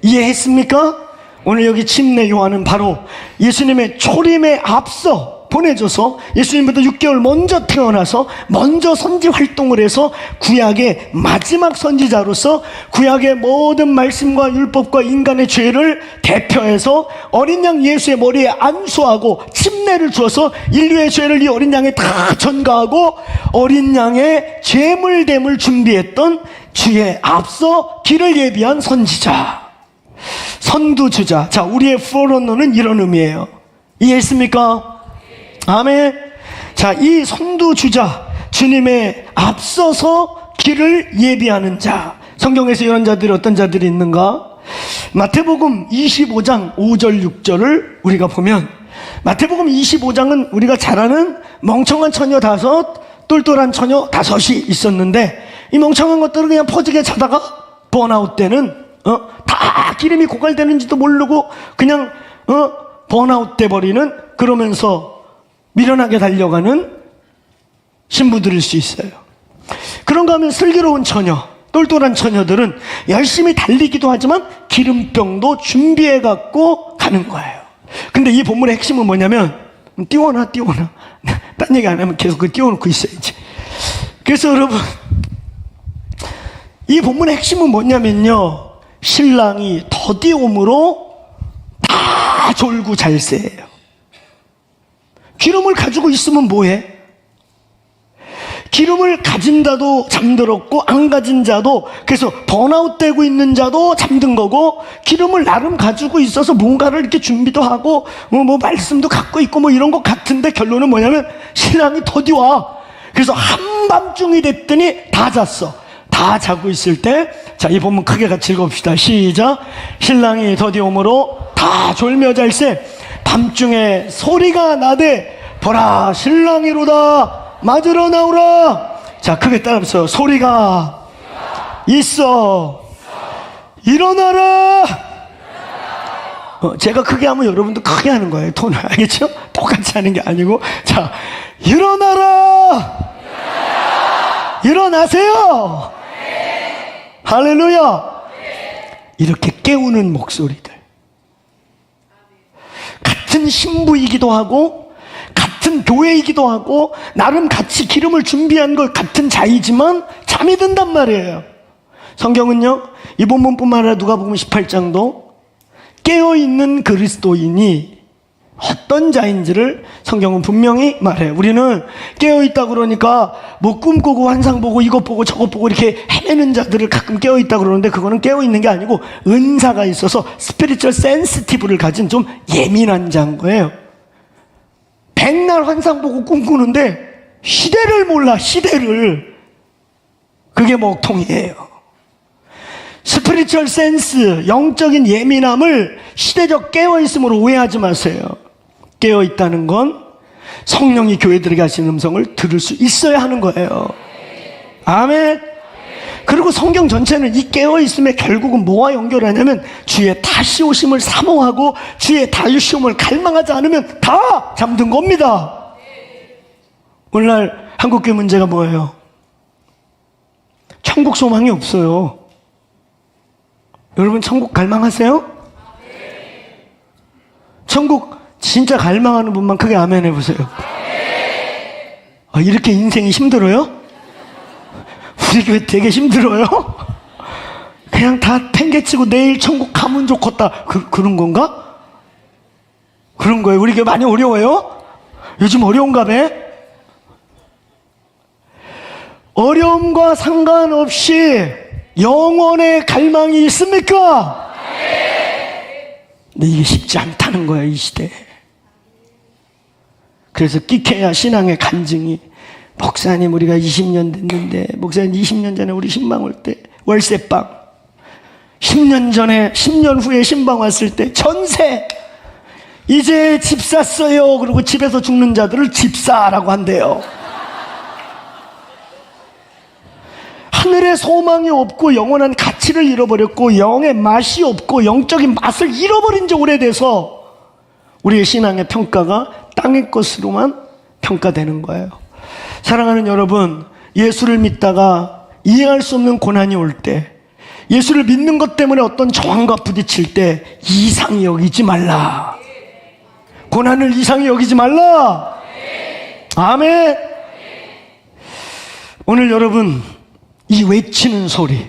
이해했습니까? 오늘 여기 침례 요한은 바로 예수님의 초림에 앞서 보내줘서 예수님보다 6개월 먼저 태어나서 먼저 선지 활동을 해서 구약의 마지막 선지자로서 구약의 모든 말씀과 율법과 인간의 죄를 대표해서 어린 양 예수의 머리에 안수하고 침례를 주어서 인류의 죄를 이 어린 양에 다 전가하고 어린 양의 제물됨을 준비했던 주의 앞서 길을 예비한 선지자, 선두주자. 자, 우리의 forerunner는 이런 의미예요. 이해했습니까? 아멘. 자, 이 선두주자, 주님의 앞서서 길을 예비하는 자. 성경에서 이런 자들이 어떤 자들이 있는가? 마태복음 25장 5절 6절을 우리가 보면 마태복음 25장은 우리가 잘 아는 멍청한 처녀 5, 똘똘한 처녀 5이 있었는데, 이 멍청한 것들은 그냥 퍼지게 자다가 번아웃 때는 다 기름이 고갈되는지도 모르고 그냥 번아웃 돼 버리는, 그러면서 미련하게 달려가는 신부들일 수 있어요. 그런가 하면 슬기로운 처녀, 똘똘한 처녀들은 열심히 달리기도 하지만 기름병도 준비해 갖고 가는 거예요. 근데 이 본문의 핵심은 뭐냐면, 띄워놔. 딴 얘기 안 하면 계속 그 띄워놓고 있어야지. 그래서 여러분, 이 본문의 핵심은 뭐냐면요, 신랑이 더디옴으로 다 졸고 잘세예요. 기름을 가지고 있으면 뭐해? 기름을 가진 자도 잠들었고 안 가진 자도, 그래서 번아웃 되고 있는 자도 잠든 거고, 기름을 나름 가지고 있어서 뭔가를 이렇게 준비도 하고 뭐 말씀도 갖고 있고 뭐 이런 것 같은데, 결론은 뭐냐면 신랑이 더디와. 그래서 한밤중이 됐더니 다 잤어. 다 자고 있을 때, 자, 이 본문 크게 같이 읽어봅시다. 시작. 신랑이 더디오므로 다 졸며 잘세 밤중에 소리가 나되 보라 신랑이로다 맞으러 나오라. 자, 크게 따라하면서 소리가 있어 일어나라. 제가 크게 하면 여러분도 크게 하는 거예요, 톤을. 알겠죠? 똑같이 하는 게 아니고. 자, 일어나라. 일어나세요. 할렐루야. 이렇게 깨우는 목소리들. 같은 신부이기도 하고 같은 교회이기도 하고 나름 같이 기름을 준비한 걸 같은 자이지만 잠이 든단 말이에요. 성경은요, 이 본문뿐만 아니라 누가복음 18장도 깨어있는 그리스도인이 어떤 자인지를 성경은 분명히 말해요. 우리는 깨어있다 그러니까 뭐 꿈꾸고 환상 보고 이것 보고 저것 보고 이렇게 헤매는 자들을 가끔 깨어있다 그러는데, 그거는 깨어있는 게 아니고 은사가 있어서 스피리추얼 센시티브를 가진 좀 예민한 자인 거예요. 백날 환상 보고 꿈꾸는데 시대를 몰라, 시대를. 그게 먹통이에요. 스피리추얼 센스, 영적인 예민함을 시대적 깨어있음으로 오해하지 마세요. 깨어있다는 건 성령이 교회들에게 하시는 음성을 들을 수 있어야 하는 거예요. 아멘. 그리고 성경 전체는 이 깨어있음에 결국은 뭐와 연결하냐면 주의 다시 오심을 사모하고 주의 다시 오심을 갈망하지 않으면 다 잠든 겁니다. 오늘날 한국교회 문제가 뭐예요? 천국 소망이 없어요. 여러분 천국 갈망하세요? 천국 진짜 갈망하는 분만 크게 아멘 해보세요. 이렇게 인생이 힘들어요? 우리 교회 되게 힘들어요? 그냥 다 팽개치고 내일 천국 가면 좋겠다, 그런 건가? 그런 거예요. 우리 교회 많이 어려워요? 요즘 어려운가 봐? 어려움과 상관없이 영원의 갈망이 있습니까? 근데 이게 쉽지 않다는 거예요, 이 시대에. 그래서 끼케야 신앙의 간증이, 목사님 우리가 20년 됐는데, 목사님 20년 전에 우리 신방 올 때 월세방, 10년 전에 10년 후에 신방 왔을 때 전세, 이제 집 샀어요. 그리고 집에서 죽는 자들을 집사라고 한대요. 하늘의 소망이 없고 영원한 가치를 잃어버렸고 영의 맛이 없고 영적인 맛을 잃어버린 지 오래돼서 우리의 신앙의 평가가 땅의 것으로만 평가되는 거예요. 사랑하는 여러분, 예수를 믿다가 이해할 수 없는 고난이 올 때, 예수를 믿는 것 때문에 어떤 저항과 부딪힐 때 이상히 여기지 말라. 고난을 이상히 여기지 말라. 아멘. 오늘 여러분, 이 외치는 소리,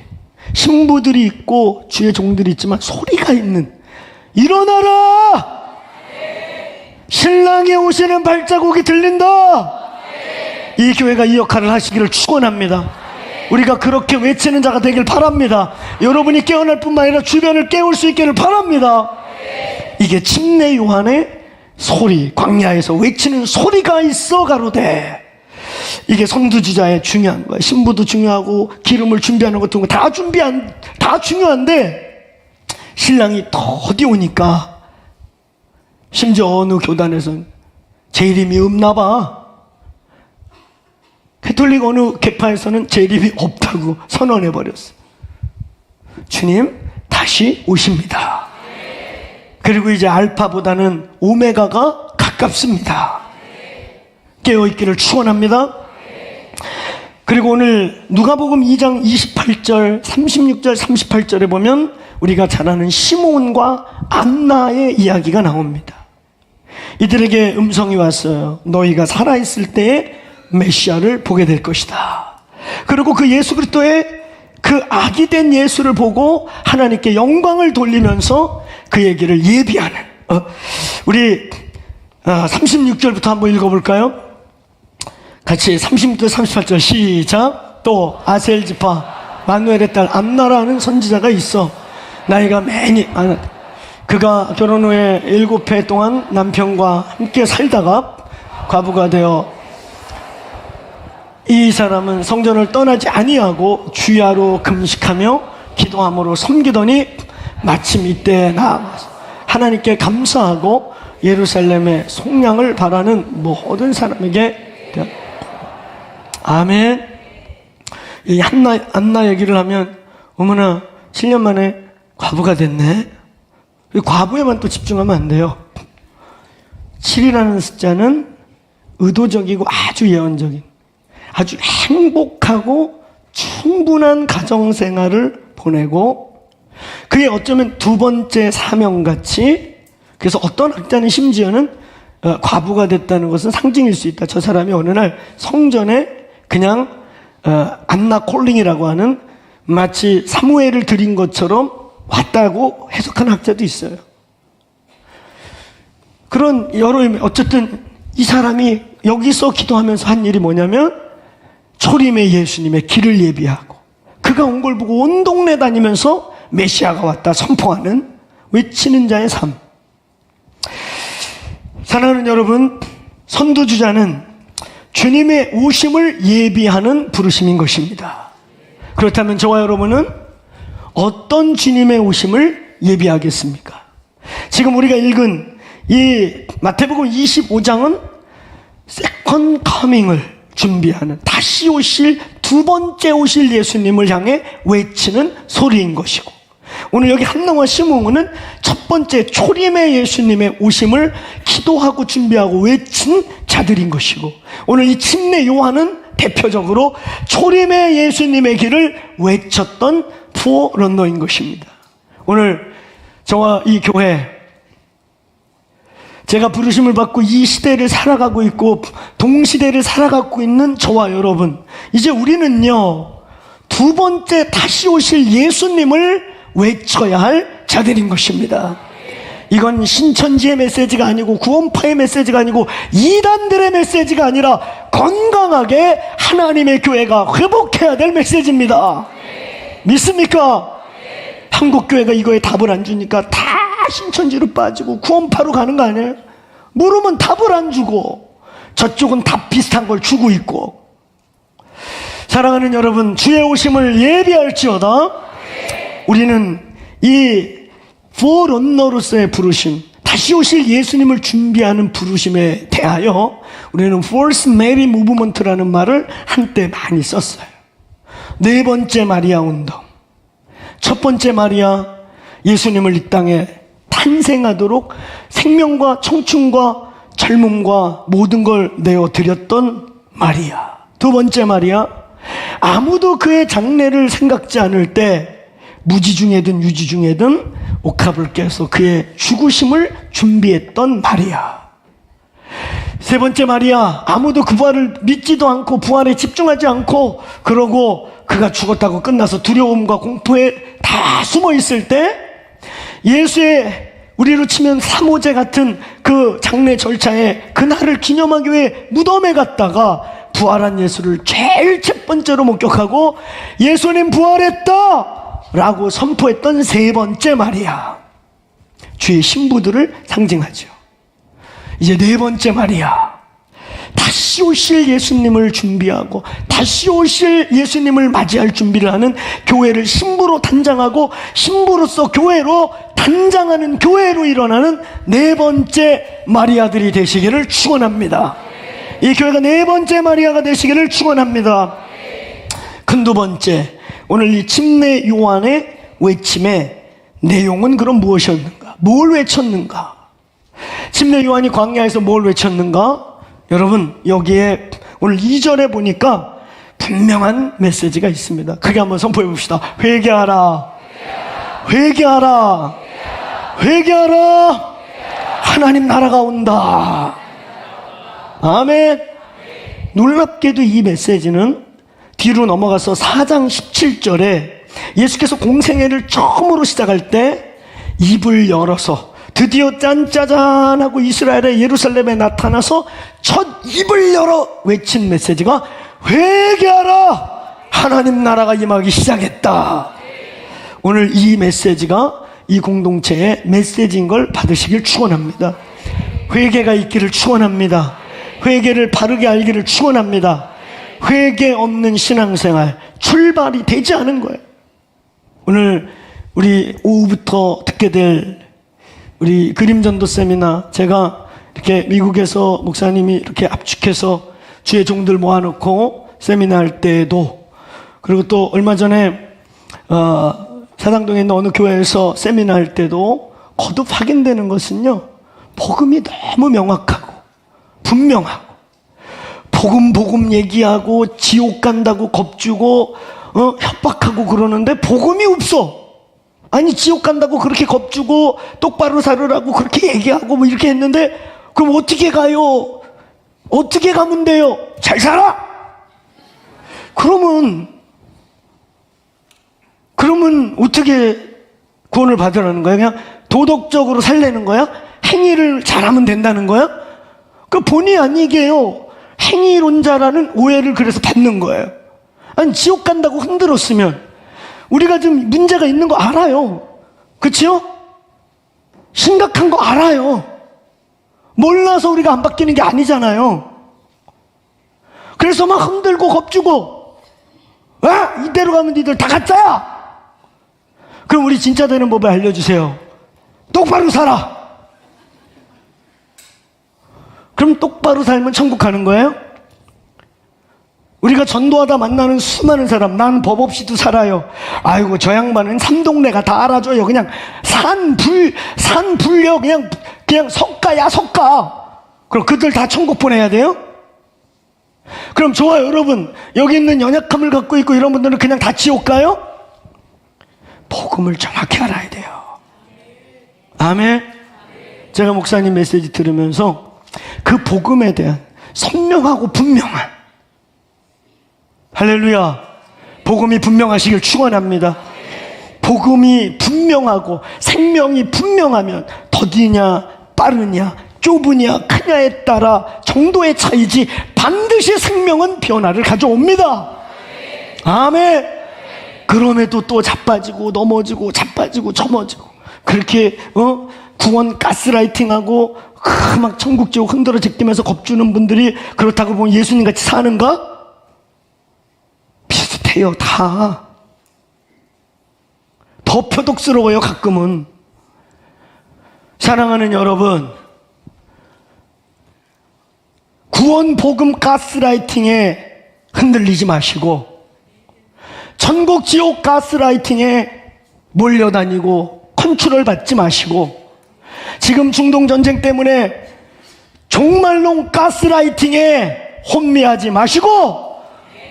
신부들이 있고 주의 종들이 있지만 소리가 있는, 일어나라! 신랑이 오시는 발자국이 들린다! 이 교회가 이 역할을 하시기를 축원합니다. 우리가 그렇게 외치는 자가 되길 바랍니다. 여러분이 깨어날 뿐만 아니라 주변을 깨울 수 있기를 바랍니다. 이게 침례 요한의 소리, 광야에서 외치는 소리가 있어 가로되. 이게 선두주자의 중요한 거예요. 신부도 중요하고 기름을 준비하는 것도 다 중요한데, 신랑이 더디 오니까 심지어 어느 교단에서는 제 이름이 없나 봐. 가톨릭 어느 계파에서는 제 이름이 없다고 선언해버렸어. 주님 다시 오십니다. 그리고 이제 알파보다는 오메가가 가깝습니다. 깨어있기를 축원합니다. 그리고 오늘 누가복음 2장 28절, 36절, 38절에 보면 우리가 잘 아는 시몬과 안나의 이야기가 나옵니다. 이들에게 음성이 왔어요. 너희가 살아있을 때에 메시아를 보게 될 것이다. 그리고 그 예수 그리스도의 그 아기 된 예수를 보고 하나님께 영광을 돌리면서 그 얘기를 예비하는 우리 36절부터 한번 읽어볼까요? 같이 36절 38절 시작. 또 아셀지파 마누엘의 딸 안나라는 선지자가 있어. 나이가 매니 그가 결혼 후에 7해 동안 남편과 함께 살다가 과부가 되어 이 사람은 성전을 떠나지 아니하고 주야로 금식하며 기도함으로 섬기더니 마침 이때 나아가서 하나님께 감사하고 예루살렘의 속량을 바라는 모든 사람에게 아멘. 이 안나 얘기를 하면 어머나 7년 만에 과부가 됐네. 과부에만 또 집중하면 안 돼요. 7이라는 숫자는 의도적이고 아주 예언적인, 아주 행복하고 충분한 가정생활을 보내고 그게 어쩌면 두 번째 사명같이, 그래서 어떤 학자는 심지어는 과부가 됐다는 것은 상징일 수 있다. 저 사람이 어느 날 성전에 그냥 안나 콜링이라고 하는 마치 사무엘을 드린 것처럼 왔다고 해석하는 학자도 있어요. 그런 여러 의미, 어쨌든 이 사람이 여기서 기도하면서 한 일이 뭐냐면 초림의 예수님의 길을 예비하고 그가 온 걸 보고 온 동네 다니면서 메시아가 왔다 선포하는 외치는 자의 삶. 사랑하는 여러분, 선두주자는 주님의 오심을 예비하는 부르심인 것입니다. 그렇다면 저와 여러분은 어떤 주님의 오심을 예비하겠습니까? 지금 우리가 읽은 이 마태복음 25장은 세컨 커밍을 준비하는, 다시 오실, 두 번째 오실 예수님을 향해 외치는 소리인 것이고, 오늘 여기 한나와 시몬은 첫 번째 초림의 예수님의 오심을 기도하고 준비하고 외친 자들인 것이고, 오늘 이 침례 요한은 대표적으로 초림의 예수님의 길을 외쳤던 포런너인 것입니다. 오늘 저와 이 교회, 제가 부르심을 받고 이 시대를 살아가고 있고 동시대를 살아가고 있는 저와 여러분, 이제 우리는요 두 번째 다시 오실 예수님을 외쳐야 할 자들인 것입니다. 이건 신천지의 메시지가 아니고 구원파의 메시지가 아니고 이단들의 메시지가 아니라 건강하게 하나님의 교회가 회복해야 될 메시지입니다. 믿습니까? 한국 교회가 이거에 답을 안 주니까 다 신천지로 빠지고 구원파로 가는 거 아니에요? 물으면 답을 안 주고 저쪽은 답 비슷한 걸 주고 있고. 사랑하는 여러분, 주의 오심을 예비할지어다 우리는 이 포런너로서의 부르심, 다시 오실 예수님을 준비하는 부르심에 대하여 우리는 First Mary Movement라는 말을 한때 많이 썼어요. 네 번째 마리아 운동. 첫 번째 마리아, 예수님을 이 땅에 탄생하도록 생명과 청춘과 젊음과 모든 걸 내어드렸던 마리아. 두 번째 마리아, 아무도 그의 장래를 생각지 않을 때 무지 중에든 유지 중에든 옥합을 깨서 그의 죽으심을 준비했던 마리아. 세 번째 마리아, 아무도 그 부활을 믿지도 않고 부활에 집중하지 않고 그러고 그가 죽었다고 끝나서 두려움과 공포에 다 숨어 있을 때 예수의, 우리로 치면 사모제 같은 그 장례 절차에 그날을 기념하기 위해 무덤에 갔다가 부활한 예수를 제일 첫 번째로 목격하고 예수님 부활했다 라고 선포했던 세 번째 마리아, 주의 신부들을 상징하죠. 이제 네 번째 마리아, 다시 다시 오실 예수님을 준비하고 다시 오실 예수님을 맞이할 준비를 하는 교회를 신부로 단장하고 신부로서 교회로 단장하는 교회로 일어나는 네 번째 마리아들이 되시기를 축원합니다. 이 교회가 네 번째 마리아가 되시기를 축원합니다. 큰 두 번째, 오늘 이 침례 요한의 외침의 내용은 그럼 무엇이었는가? 뭘 외쳤는가? 침례 요한이 광야에서 뭘 외쳤는가? 여러분, 여기에 오늘 2절에 보니까 분명한 메시지가 있습니다. 크게 한번 선포해 봅시다. 회개하라, 회개하라, 회개하라. 하나님 나라가 온다. 아멘. 놀랍게도 이 메시지는 뒤로 넘어가서 4장 17절에 예수께서 공생애를 처음으로 시작할 때 입을 열어서 드디어 짠짜잔하고 이스라엘의 예루살렘에 나타나서 첫 입을 열어 외친 메시지가 회개하라, 하나님 나라가 임하기 시작했다. 오늘 이 메시지가 이 공동체의 메시지인 걸 받으시길 축원합니다. 회개가 있기를 축원합니다. 회개를 바르게 알기를 축원합니다. 회개 없는 신앙생활 출발이 되지 않은 거예요. 오늘 우리 오후부터 듣게 될 우리 그림전도 세미나, 제가 이렇게 미국에서 목사님이 이렇게 압축해서 주의 종들 모아놓고 세미나 할 때에도, 그리고 또 얼마 전에 사당동에 있는 어느 교회에서 세미나 할 때도 거듭 확인되는 것은요, 복음이 너무 명확하고 분명하고, 복음 얘기하고 지옥 간다고 겁주고 협박하고 그러는데 복음이 없어. 아니, 지옥 간다고 그렇게 겁주고 똑바로 살으라고 그렇게 얘기하고 뭐 이렇게 했는데, 그럼 어떻게 가요? 어떻게 가면 돼요? 잘 살아! 그러면 어떻게 구원을 받으라는 거야? 그냥 도덕적으로 살려는 거야? 행위를 잘하면 된다는 거야? 그 본의 아니게요, 행위론자라는 오해를 그래서 받는 거예요. 아니, 지옥 간다고 흔들었으면 우리가 좀 문제가 있는 거 알아요. 그치요? 심각한 거 알아요. 몰라서 우리가 안 바뀌는 게 아니잖아요. 그래서 막 흔들고 겁주고, 이대로 가면 니들 다 가짜야. 그럼 우리 진짜 되는 법을 알려주세요. 똑바로 살아. 그럼 똑바로 살면 천국 가는 거예요? 우리가 전도하다 만나는 수많은 사람, 나는 법 없이도 살아요. 아이고, 저 양반은 삼동네가 다 알아줘요. 그냥 산불려 그냥 석가야, 석가. 그럼 그들 다 천국 보내야 돼요? 그럼 좋아요, 여러분. 여기 있는 연약함을 갖고 있고 이런 분들은 그냥 다 지옥 가요? 복음을 정확히 알아야 돼요. 아멘. 제가 목사님 메시지 들으면서 그 복음에 대한 선명하고 분명한, 할렐루야, 복음이 분명하시길 축원합니다. 복음이 분명하고 생명이 분명하면 더디냐 빠르냐 좁으냐 크냐에 따라 정도의 차이지 반드시 생명은 변화를 가져옵니다. 아멘. 그럼에도 또 자빠지고 넘어지고 자빠지고 넘어지고 그렇게 구원 가스라이팅하고 막 천국 지옥 흔들어 제끼면서 겁주는 분들이 그렇다고 보면 예수님같이 사는가? 비슷해요. 다. 더 표독스러워요, 가끔은. 사랑하는 여러분, 구원 복음 가스라이팅에 흔들리지 마시고 천국 지옥 가스라이팅에 몰려다니고 컨트롤 받지 마시고, 지금 중동 전쟁 때문에 종말론 가스라이팅에 혼미하지 마시고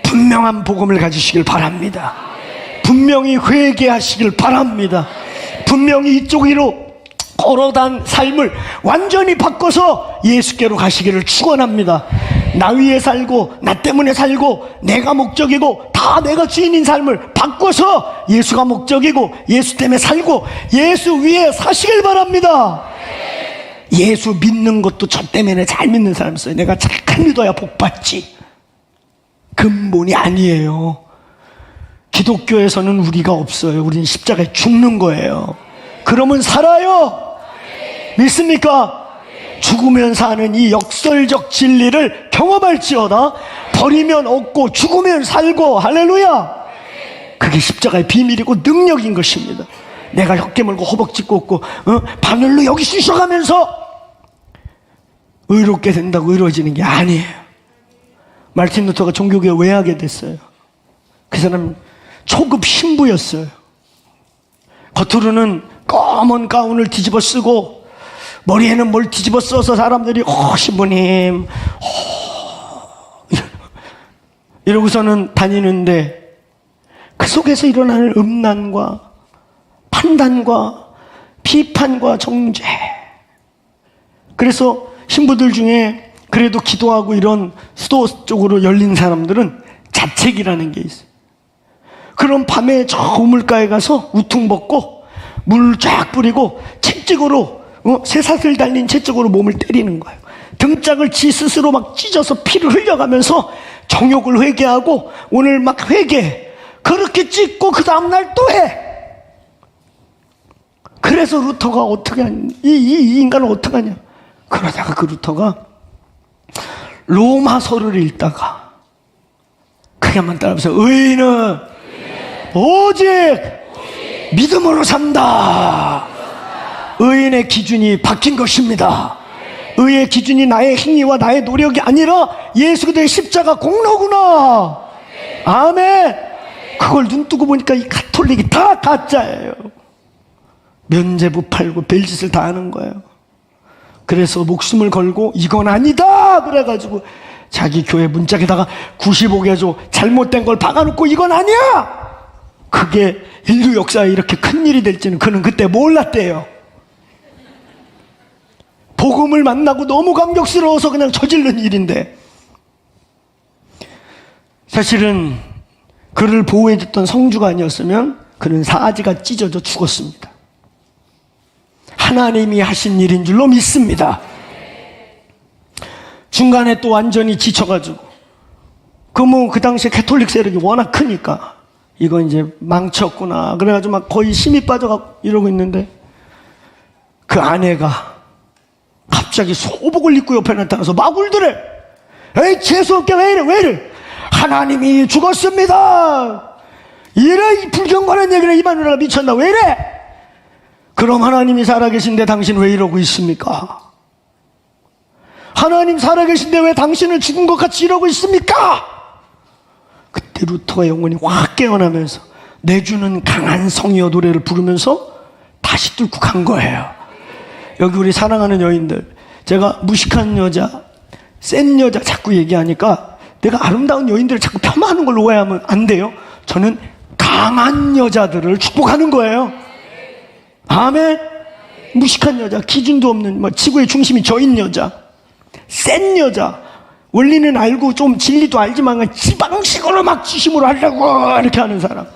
분명한 복음을 가지시길 바랍니다. 분명히 회개하시길 바랍니다. 분명히 이쪽으로 걸어간 삶을 완전히 바꿔서 예수께로 가시기를 축원합니다. 나 위에 살고 나 때문에 살고 내가 목적이고 다 내가 주인인 삶을 바꿔서 예수가 목적이고 예수 때문에 살고 예수 위에 사시길 바랍니다. 예수 믿는 것도 저 때문에 잘 믿는 사람 있어요. 내가 잘 믿어야 복 받지. 근본이 아니에요. 기독교에서는 우리가 없어요. 우리는 십자가에 죽는 거예요. 그러면 살아요. 믿습니까? 죽으면 사는 이 역설적 진리를 경험할지어다. 버리면 얻고 죽으면 살고. 할렐루야. 그게 십자가의 비밀이고 능력인 것입니다. 내가 혀 깨물고 허벅지 꽂고 바늘로 여기 쑤셔가면서 의롭게 된다고 의로워지는 게 아니에요. 마르틴 루터가 종교개혁 왜 하게 됐어요? 그 사람 초급 신부였어요. 겉으로는 검은 가운을 뒤집어 쓰고 머리에는 뭘 뒤집어 써서 사람들이 신부님 이러고서는 다니는데 그 속에서 일어나는 음란과 판단과 비판과 정죄. 그래서 신부들 중에 그래도 기도하고 이런 수도 쪽으로 열린 사람들은 자책이라는 게 있어요. 그럼 밤에 저 우물가에 가서 우퉁 벗고 물 쫙 뿌리고 채찍으로 쇠사슬 달린 채찍으로 몸을 때리는 거예요. 등짝을 지 스스로 막 찢어서 피를 흘려가면서 정욕을 회개하고 오늘 막 회개. 그렇게 찢고 그 다음날 또 해. 그래서 루터가 어떻게 하냐. 이 인간을 어떻게 하냐. 그러다가 그 루터가 로마서를 읽다가 크게 한번 따라해보세요. 의인은 오직 믿음으로 산다. 의인의 기준이 바뀐 것입니다. 의의 기준이 나의 행위와 나의 노력이 아니라 예수 그리스도의 십자가 공로구나. 아멘. 그걸 눈 뜨고 보니까 이 가톨릭이 다 가짜예요. 면죄부 팔고 별짓을 다 하는 거예요. 그래서 목숨을 걸고 이건 아니다 그래가지고 자기 교회 문짝에다가 95개조 잘못된 걸 박아놓고 이건 아니야. 그게 인류 역사에 이렇게 큰일이 될지는 그는 그때 몰랐대요. 복음을 만나고 너무 감격스러워서 그냥 저지른 일인데, 사실은 그를 보호해줬던 성주가 아니었으면 그는 사지가 찢어져 죽었습니다. 하나님이 하신 일인 줄로 믿습니다. 중간에 또 완전히 지쳐가지고 그 당시에 가톨릭 세력이 워낙 크니까 이건 이제 망쳤구나 그래가지고 막 거의 힘이 빠져가고 이러고 있는데 그 아내가 갑자기 소복을 입고 옆에 나타나서 막 울더래. 에이 재수없게 왜 이래 하나님이 죽었습니다. 이래 이 불경건한 얘기를 이마누라가 미쳤나 왜 이래. 그럼 하나님이 살아계신데 당신 왜 이러고 있습니까? 하나님 살아계신데 왜 당신은 죽은 것 같이 이러고 있습니까? 그때 루터가 영혼이 확 깨어나면서 내주는 강한 성이여 노래를 부르면서 다시 뚫고 간 거예요. 여기 우리 사랑하는 여인들, 제가 무식한 여자, 센 여자 자꾸 얘기하니까 내가 아름다운 여인들을 자꾸 폄하하는 걸로 오해하면 안 돼요. 저는 강한 여자들을 축복하는 거예요. 아멘. 무식한 여자, 기준도 없는 지구의 중심이 저인 여자, 센 여자, 원리는 알고 좀 진리도 알지만 지방식으로 막 지심으로 하려고 이렇게 하는 사람.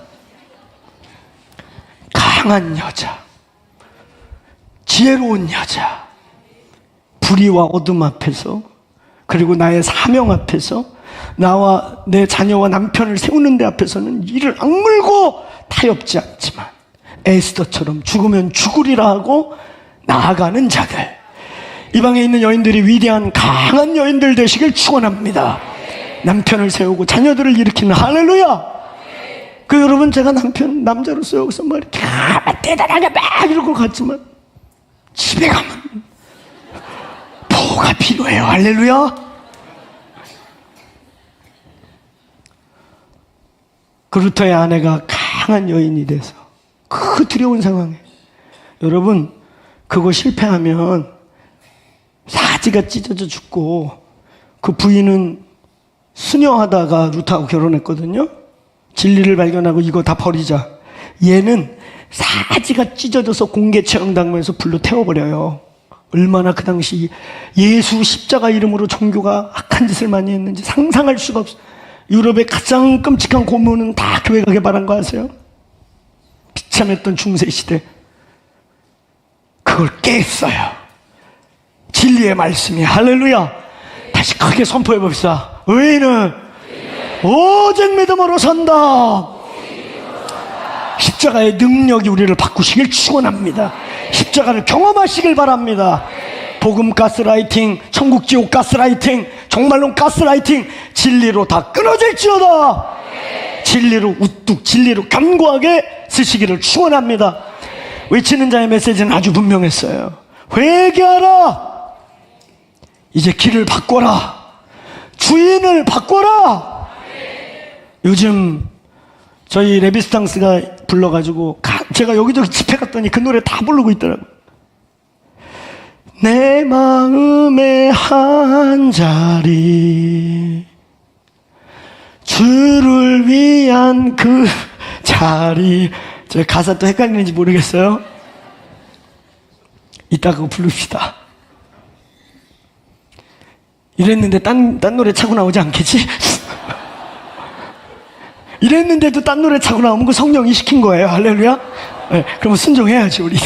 강한 여자, 지혜로운 여자, 불의와 어둠 앞에서, 그리고 나의 사명 앞에서, 나와 내 자녀와 남편을 세우는 데 앞에서는 이를 악물고 타협지 않지만 에스더처럼 죽으면 죽으리라 하고 나아가는 자들, 이 방에 있는 여인들이 위대한 강한 여인들 되시길 축원합니다. 남편을 세우고 자녀들을 일으키는 할렐루야. 그 여러분, 제가 남자로서 여기서 뭐 이렇게 대단하게 막 이러고 갔지만 집에 가면 보호가 필요해요. 할렐루야. 그 루터의 아내가 강한 여인이 돼서 그 두려운 상황에, 여러분 그거 실패하면 사지가 찢어져 죽고, 그 부인은 수녀하다가 루터하고 결혼했거든요. 진리를 발견하고 이거 다 버리자. 얘는 사지가 찢어져서 공개 처형당하면서 불로 태워버려요. 얼마나 그 당시 예수 십자가 이름으로 종교가 악한 짓을 많이 했는지 상상할 수가 없어요. 유럽의 가장 끔찍한 고문은 다 교회가 개발한 거 아세요? 비참했던 중세시대, 그걸 깼어요. 진리의 말씀이. 할렐루야. 다시 크게 선포해 봅시다. 의인은 오직 믿음으로 산다. 십자가의 능력이 우리를 바꾸시길 축원합니다. 십자가를 경험하시길 바랍니다. 복음 가스라이팅, 천국 지옥 가스라이팅, 정말로 가스라이팅, 진리로 다 끊어질지어다. 진리로 우뚝, 진리로 견고하게 쓰시기를 축원합니다. 외치는 자의 메시지는 아주 분명했어요. 회개하라. 이제 길을 바꿔라. 주인을 바꿔라. 요즘 저희 레비스탕스가 불러가지고 제가 여기저기 집회 갔더니 그 노래 다 부르고 있더라고요. 내 마음의 한 자리, 주를 위한 그 자리. 저 가사 또 헷갈리는지 모르겠어요. 이따 그거 부릅시다. 이랬는데 딴 노래 차고 나오지 않겠지? 이랬는데도 딴 노래 차고 나오면 그 성령이 시킨 거예요. 할렐루야. 네, 그러면 순종해야지 우리.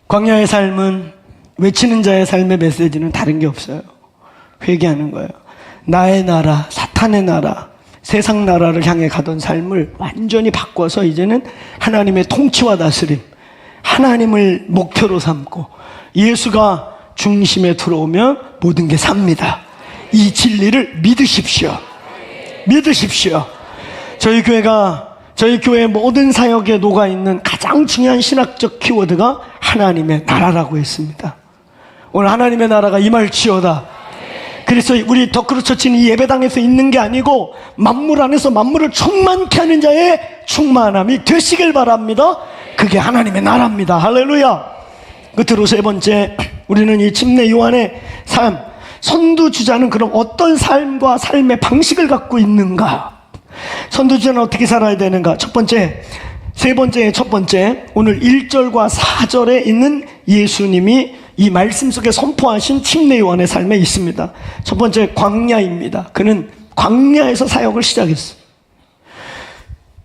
광야의 삶은, 외치는 자의 삶의 메시지는 다른 게 없어요. 회개하는 거예요. 나의 나라, 사탄의 나라, 세상 나라를 향해 가던 삶을 완전히 바꿔서 이제는 하나님의 통치와 다스림, 하나님을 목표로 삼고 예수가 중심에 들어오면 모든 게 삽니다. 이 진리를 믿으십시오. 믿으십시오. 저희 교회 모든 사역에 녹아있는 가장 중요한 신학적 키워드가 하나님의 나라라고 했습니다. 오늘 하나님의 나라가 임할지어다. 그래서 우리 더크루처치는 이 예배당에서 있는 게 아니고 만물 안에서 만물을 충만케 하는 자의 충만함이 되시길 바랍니다. 그게 하나님의 나라입니다. 할렐루야. 끝으로 세 번째, 우리는 이 침례 요한의 삶, 선두주자는 그럼 어떤 삶과 삶의 방식을 갖고 있는가? 선두주자는 어떻게 살아야 되는가? 첫 번째, 오늘 1절과 4절에 있는 예수님이 이 말씀 속에 선포하신 침례 요한의 삶에 있습니다. 첫 번째, 광야입니다. 그는 광야에서 사역을 시작했어요.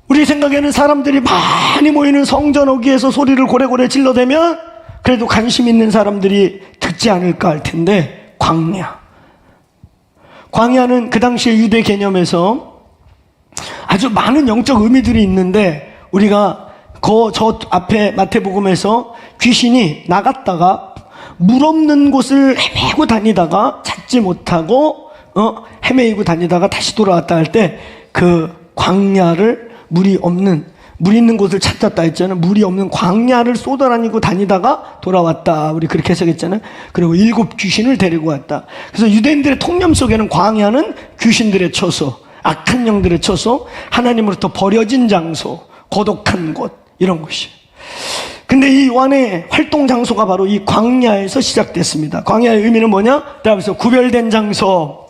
우리 생각에는 사람들이 많이 모이는 성전 어귀에서 소리를 고래고래 질러대면 그래도 관심 있는 사람들이 듣지 않을까 할 텐데, 광야는 그 당시의 유대 개념에서 아주 많은 영적 의미들이 있는데, 우리가 저 앞에 마태복음에서 귀신이 나갔다가 물 없는 곳을 헤매고 다니다가 찾지 못하고 헤매이고 다니다가 다시 돌아왔다 할 때 그 광야를 물 있는 곳을 찾았다 했잖아요. 물이 없는 광야를 쏘다니고 다니다가 돌아왔다. 우리 그렇게 해석했잖아요. 그리고 7 귀신을 데리고 왔다. 그래서 유대인들의 통념 속에는 광야는 귀신들의 처소, 악한 영들의 처소, 하나님으로부터 버려진 장소, 고독한 곳, 이런 곳이에요. 근데 이 요한의 활동 장소가 바로 이 광야에서 시작됐습니다. 광야의 의미는 뭐냐? 그래서 구별된 장소.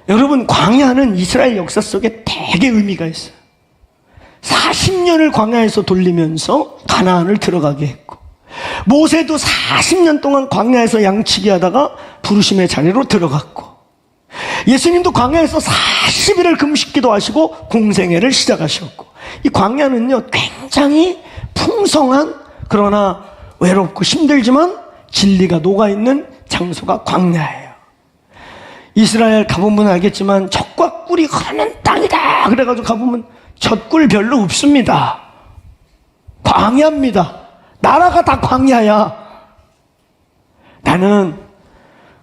여러분, 광야는 이스라엘 역사 속에 되게 의미가 있어요. 40년을 광야에서 돌리면서 가나안을 들어가게 했고, 모세도 40년 동안 광야에서 양치기 하다가 부르심의 자리로 들어갔고, 예수님도 광야에서 40일을 금식기도 하시고 공생애를 시작하셨고, 이 광야는요 굉장히 풍성한, 그러나 외롭고 힘들지만 진리가 녹아있는 장소가 광야예요. 이스라엘 가보면 알겠지만 젖과 꿀이 흐르는 땅이다 그래가지고 가보면 젖꿀 별로 없습니다. 광야입니다. 나라가 다 광야야. 나는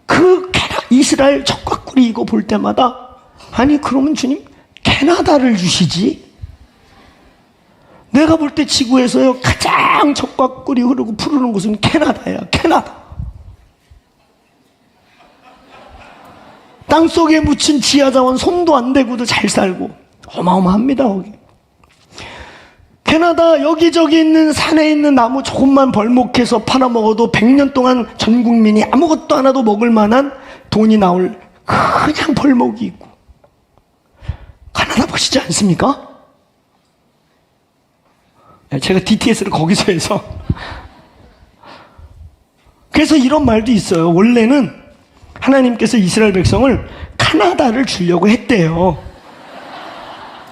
그 이스라엘 젖과 꿀이 이거 볼 때마다, 아니 그러면 주님 캐나다를 주시지? 내가 볼 때 지구에서요 가장 젖과 꿀이 흐르고 푸르는 곳은 캐나다야. 캐나다. 땅속에 묻힌 지하자원 손도 안 대고도 잘 살고 어마어마합니다. 거기 캐나다 여기저기 있는 산에 있는 나무 조금만 벌목해서 팔아먹어도 100년 동안 전 국민이 아무것도 안 해도 먹을 만한 돈이 나올 그냥 벌목이 있고, 캐나다 보시지 않습니까? 제가 DTS를 거기서 해서 그래서 이런 말도 있어요. 원래는 하나님께서 이스라엘 백성을 캐나다를 주려고 했대요.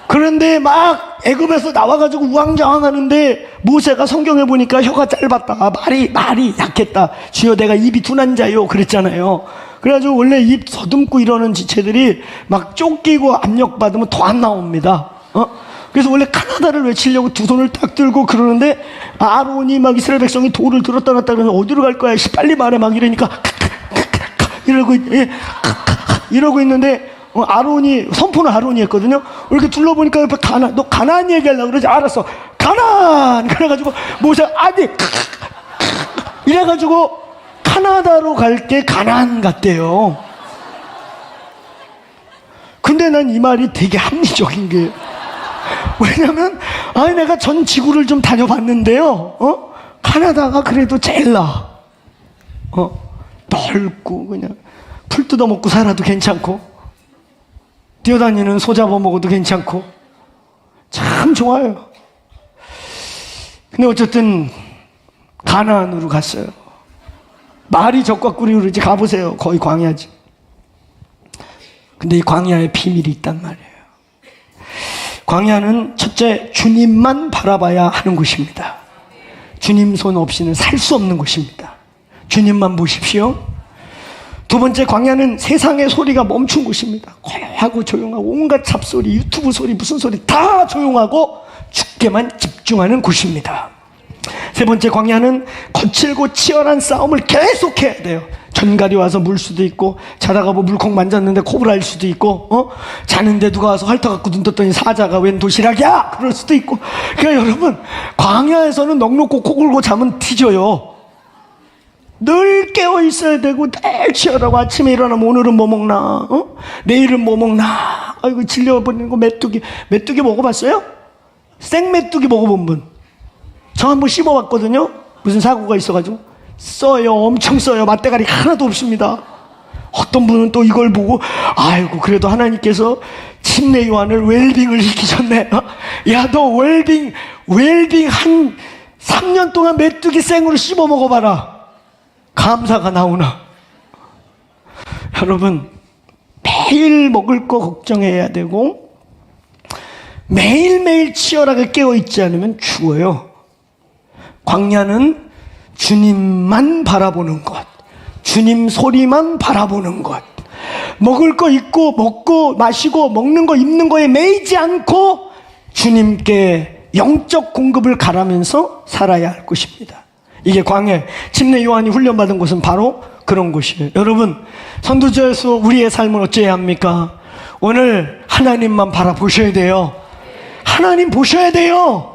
그런데 막 애굽에서 나와가지고 우왕좌왕하는데 모세가 성경에 보니까 혀가 짧았다, 말이 약했다, 주여 내가 입이 둔한 자요 그랬잖아요. 그래가지고 원래 입 더듬고 이러는 지체들이 막 쫓기고 압력받으면 더 안 나옵니다. 그래서 원래 가나다를 외치려고 두 손을 딱 들고 그러는데 아론이 막 이스라엘 백성이 돌을 들었다 놨다 그러면서 어디로 갈 거야? 빨리 말해 막 이러니까 이러고 있는데 아론이 선포는 아론이 했거든요. 이렇게 둘러보니까 옆에 너 가나안 얘기하려고 그러지. 알았어, 가나안. 그래가지고 모세 아니 이래가지고 카나다로 갈 게 가나안 같대요. 근데 난 이 말이 되게 합리적인 게, 왜냐면 아니 내가 전 지구를 좀 다녀봤는데요, 카나다가 그래도 제일 나아. 넓고 그냥 풀 뜯어먹고 살아도 괜찮고 뛰어다니는 소 잡아먹어도 괜찮고 참 좋아요. 근데 어쨌든 가나안으로 갔어요. 말이 적과 꿀이 흐르지. 가보세요. 거의 광야지. 근데 이 광야에 비밀이 있단 말이에요. 광야는 첫째, 주님만 바라봐야 하는 곳입니다. 주님 손 없이는 살 수 없는 곳입니다. 주님만 보십시오. 두 번째, 광야는 세상의 소리가 멈춘 곳입니다. 고요하고 조용하고 온갖 잡소리, 유튜브 소리, 무슨 소리 다 조용하고 주께만 집중하는 곳입니다. 세 번째, 광야는 거칠고 치열한 싸움을 계속해야 돼요. 전갈이 와서 물 수도 있고, 자다가 뭐 물콩 만졌는데 코브라일 수도 있고, 자는데 누가 와서 핥아 갖고 눈 떴더니 사자가 웬 도시락이야? 그럴 수도 있고. 그러니까 여러분, 광야에서는 넋 놓고 코 골고 자면 뒤져요. 늘 깨어 있어야 되고, 늘 치열하고, 아침에 일어나면 오늘은 뭐 먹나, 내일은 뭐 먹나. 아이고 질려버리는 거. 메뚜기 먹어봤어요? 생메뚜기 먹어본 분? 저 한번 씹어봤거든요. 무슨 사고가 있어가지고 써요. 엄청 써요. 맛대가리 하나도 없습니다. 어떤 분은 또 이걸 보고 아이고 그래도 하나님께서 침례 요한을 웰빙을 시키셨네. 야, 너 웰빙 한 3년 동안 메뚜기 생으로 씹어 먹어봐라. 감사가 나오나. 여러분, 매일 먹을 거 걱정해야 되고 매일매일 치열하게 깨어있지 않으면 죽어요. 광야는 주님만 바라보는 것, 주님 소리만 바라보는 것, 먹을 거 있고 먹고 마시고 먹는 거 입는 거에 매이지 않고 주님께 영적 공급을 가라면서 살아야 할 곳입니다. 이게 광야. 침례 요한이 훈련받은 곳은 바로 그런 곳이에요. 여러분, 선두주에서 우리의 삶을 어찌해야 합니까? 오늘 하나님만 바라보셔야 돼요. 하나님 보셔야 돼요.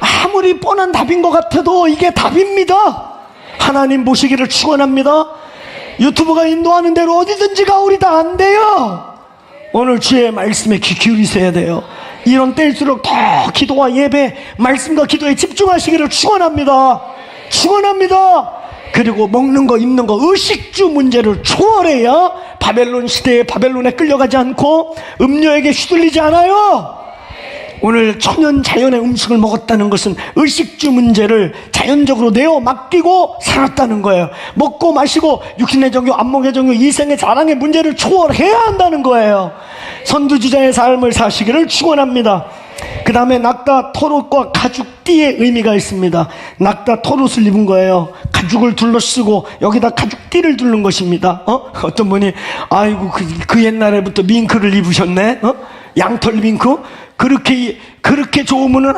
아무리 뻔한 답인 것 같아도 이게 답입니다. 하나님 보시기를 축원합니다. 유튜브가 인도하는 대로 어디든지 가오리 다 안 돼요. 오늘 주의 말씀에 귀 기울이셔야 돼요. 이런 때일수록 더 기도와 예배, 말씀과 기도에 집중하시기를 축원합니다. 축원합니다. 그리고 먹는 거 입는 거 의식주 문제를 초월해야 바벨론 시대에 바벨론에 끌려가지 않고 음료에게 휘둘리지 않아요. 오늘 천연 자연의 음식을 먹었다는 것은 의식주 문제를 자연적으로 내어 맡기고 살았다는 거예요. 먹고 마시고 육신의 정욕, 안목의 정욕, 이생의 자랑의 문제를 초월해야 한다는 거예요. 선두주자의 삶을 사시기를 축원합니다. 그 다음에 낙타 토롯과 가죽띠의 의미가 있습니다. 낙타 토롯을 입은 거예요. 가죽을 둘러쓰고 여기다 가죽띠를 두른 것입니다. 어떤 분이 아이고 그 옛날에부터 밍크를 입으셨네. 양털 밍크. 그렇게 좋으면은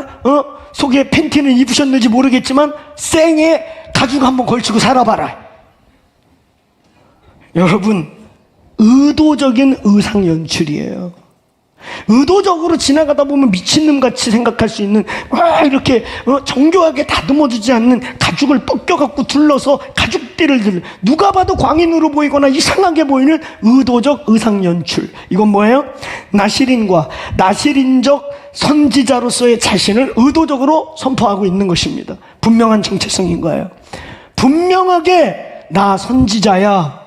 속에 팬티는 입으셨는지 모르겠지만 생에 가죽 한번 걸치고 살아봐라. 여러분, 의도적인 의상 연출이에요. 의도적으로 지나가다 보면 미친놈같이 생각할 수 있는 이렇게 정교하게 다듬어주지 않는 가죽을 벗겨갖고 둘러서 가죽띠를 들려 누가 봐도 광인으로 보이거나 이상하게 보이는 의도적 의상 연출. 이건 뭐예요? 나시린적 선지자로서의 자신을 의도적으로 선포하고 있는 것입니다. 분명한 정체성인 거예요. 분명하게 나 선지자야,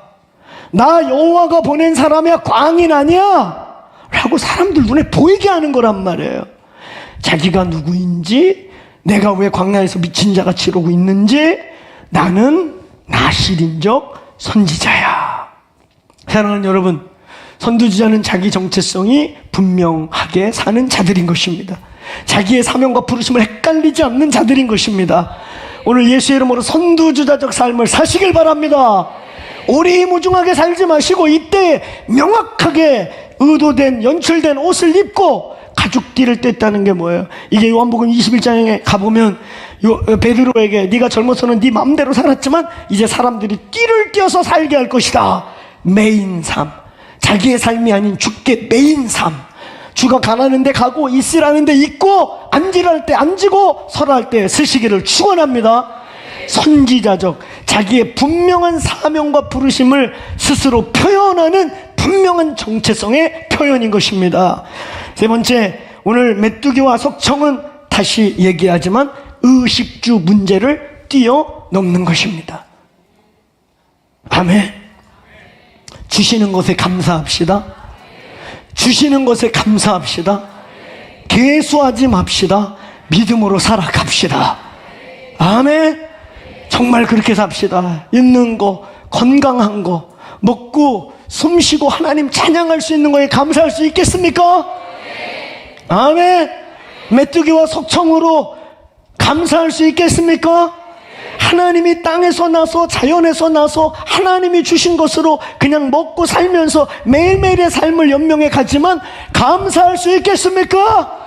나 여호와가 보낸 사람이야, 광인 아니야 라고 사람들 눈에 보이게 하는 거란 말이에요. 자기가 누구인지, 내가 왜 광야에서 미친 자같이 이러고 있는지, 나는 나시린적 선지자야. 사랑하는 여러분, 선두주자는 자기 정체성이 분명하게 사는 자들인 것입니다. 자기의 사명과 부르심을 헷갈리지 않는 자들인 것입니다. 오늘 예수의 이름으로 선두주자적 삶을 사시길 바랍니다. 오리무중하게 살지 마시고 이때 명확하게 의도된 연출된 옷을 입고 가죽띠를 뗐다는 게 뭐예요? 이게 요한복음 21장에 가보면 베드로에게 네가 젊어서는 네 마음대로 살았지만 이제 사람들이 띠를 띄어서 살게 할 것이다. 매인 삶, 자기의 삶이 아닌 주께 매인 삶. 주가 가라는 데 가고 있으라는 데 있고 앉으랄 때 앉고 서랄 때 서시기를 축원합니다. 선지자적 자기의 분명한 사명과 부르심을 스스로 표현하는 분명한 정체성의 표현인 것입니다. 세 번째, 오늘 메뚜기와 석청은 다시 얘기하지만 의식주 문제를 뛰어넘는 것입니다. 아멘. 주시는 것에 감사합시다. 주시는 것에 감사합시다. 개수하지 맙시다. 믿음으로 살아갑시다. 아멘. 정말 그렇게 삽시다. 있는 거, 건강한 거, 먹고 숨 쉬고 하나님 찬양할 수 있는 거에 감사할 수 있겠습니까? 아멘. 메뚜기와 석청으로 감사할 수 있겠습니까? 하나님이 땅에서 나서 자연에서 나서 하나님이 주신 것으로 그냥 먹고 살면서 매일매일의 삶을 연명해 가지만 감사할 수 있겠습니까?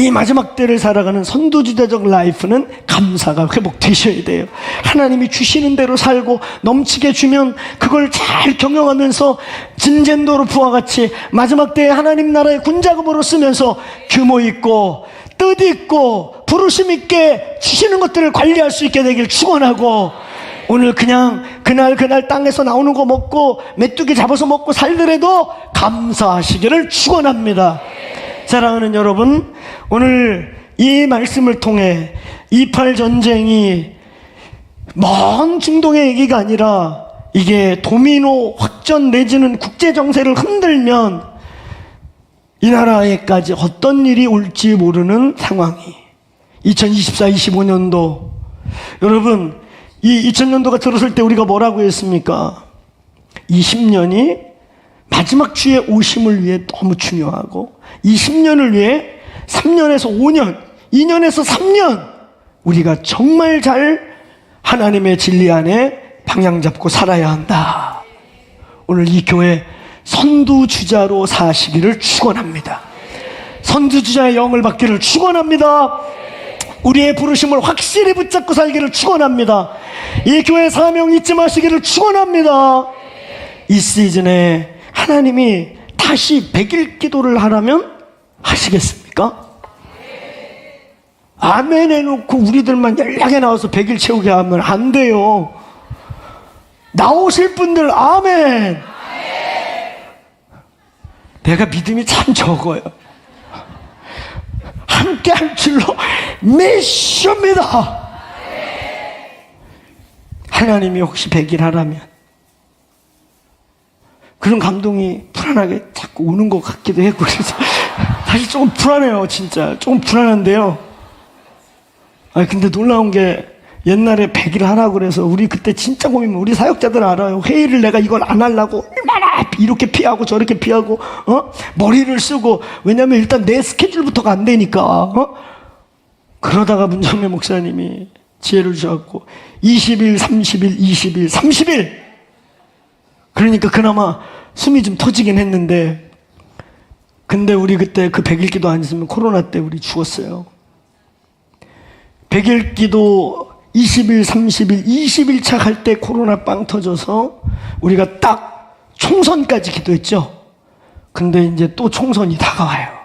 이 마지막 때를 살아가는 선두주자적 라이프는 감사가 회복되셔야 돼요. 하나님이 주시는 대로 살고 넘치게 주면 그걸 잘 경영하면서 진젠도르프와 같이 마지막 때에 하나님 나라의 군자금으로 쓰면서 규모 있고 뜻 있고 부르심 있게 주시는 것들을 관리할 수 있게 되길 축원하고, 오늘 그냥 그날 땅에서 나오는 거 먹고 메뚜기 잡아서 먹고 살더라도 감사하시기를 축원합니다. 사랑하는 여러분, 오늘 이 말씀을 통해 28 전쟁이 먼 중동의 얘기가 아니라 이게 도미노 확전 내지는 국제 정세를 흔들면 이 나라에까지 어떤 일이 올지 모르는 상황이 2024-25년도, 여러분 이 2000년도가 들어설 때 우리가 뭐라고 했습니까? 이 10년이 마지막 주의 오심을 위해 너무 중요하고, 이 10년을 위해 3년에서 5년, 2년에서 3년 우리가 정말 잘 하나님의 진리 안에 방향 잡고 살아야 한다. 오늘 이 교회 선두주자로 사시기를 축원합니다. 선두주자의 영을 받기를 축원합니다. 우리의 부르심을 확실히 붙잡고 살기를 축원합니다. 이 교회 사명 잊지 마시기를 축원합니다. 이 시즌에 하나님이 다시 100일 기도를 하라면 하시겠습니까? 아멘 해놓고 우리들만 연락에 나와서 100일 채우게 하면 안 돼요. 나오실 분들 아멘. 내가 믿음이 참 적어요. 함께 할 줄로 믿습니다. 하나님이 혹시 100일 하라면, 그런 감동이 불안하게 자꾸 오는 것 같기도 했고, 그래서 사실 조금 불안해요. 진짜 조금 불안한데요. 근데 놀라운 게 옛날에 100일 하라고 그래서 우리 그때 진짜 고민, 우리 사역자들 알아요. 회의를 내가 이걸 안 하려고 얼마나 이렇게 피하고 저렇게 피하고 머리를 쓰고, 왜냐면 일단 내 스케줄부터가 안 되니까. 그러다가 문정매 목사님이 지혜를 주셨고 20일, 30일, 20일, 30일, 그러니까 그나마 숨이 좀 터지긴 했는데, 근데 우리 그때 그 100일 기도 안 했으면 코로나 때 우리 죽었어요. 100일 기도 20일, 30일, 20일 차 갈 때 코로나 빵 터져서 우리가 딱 총선까지 기도했죠. 근데 이제 또 총선이 다가와요.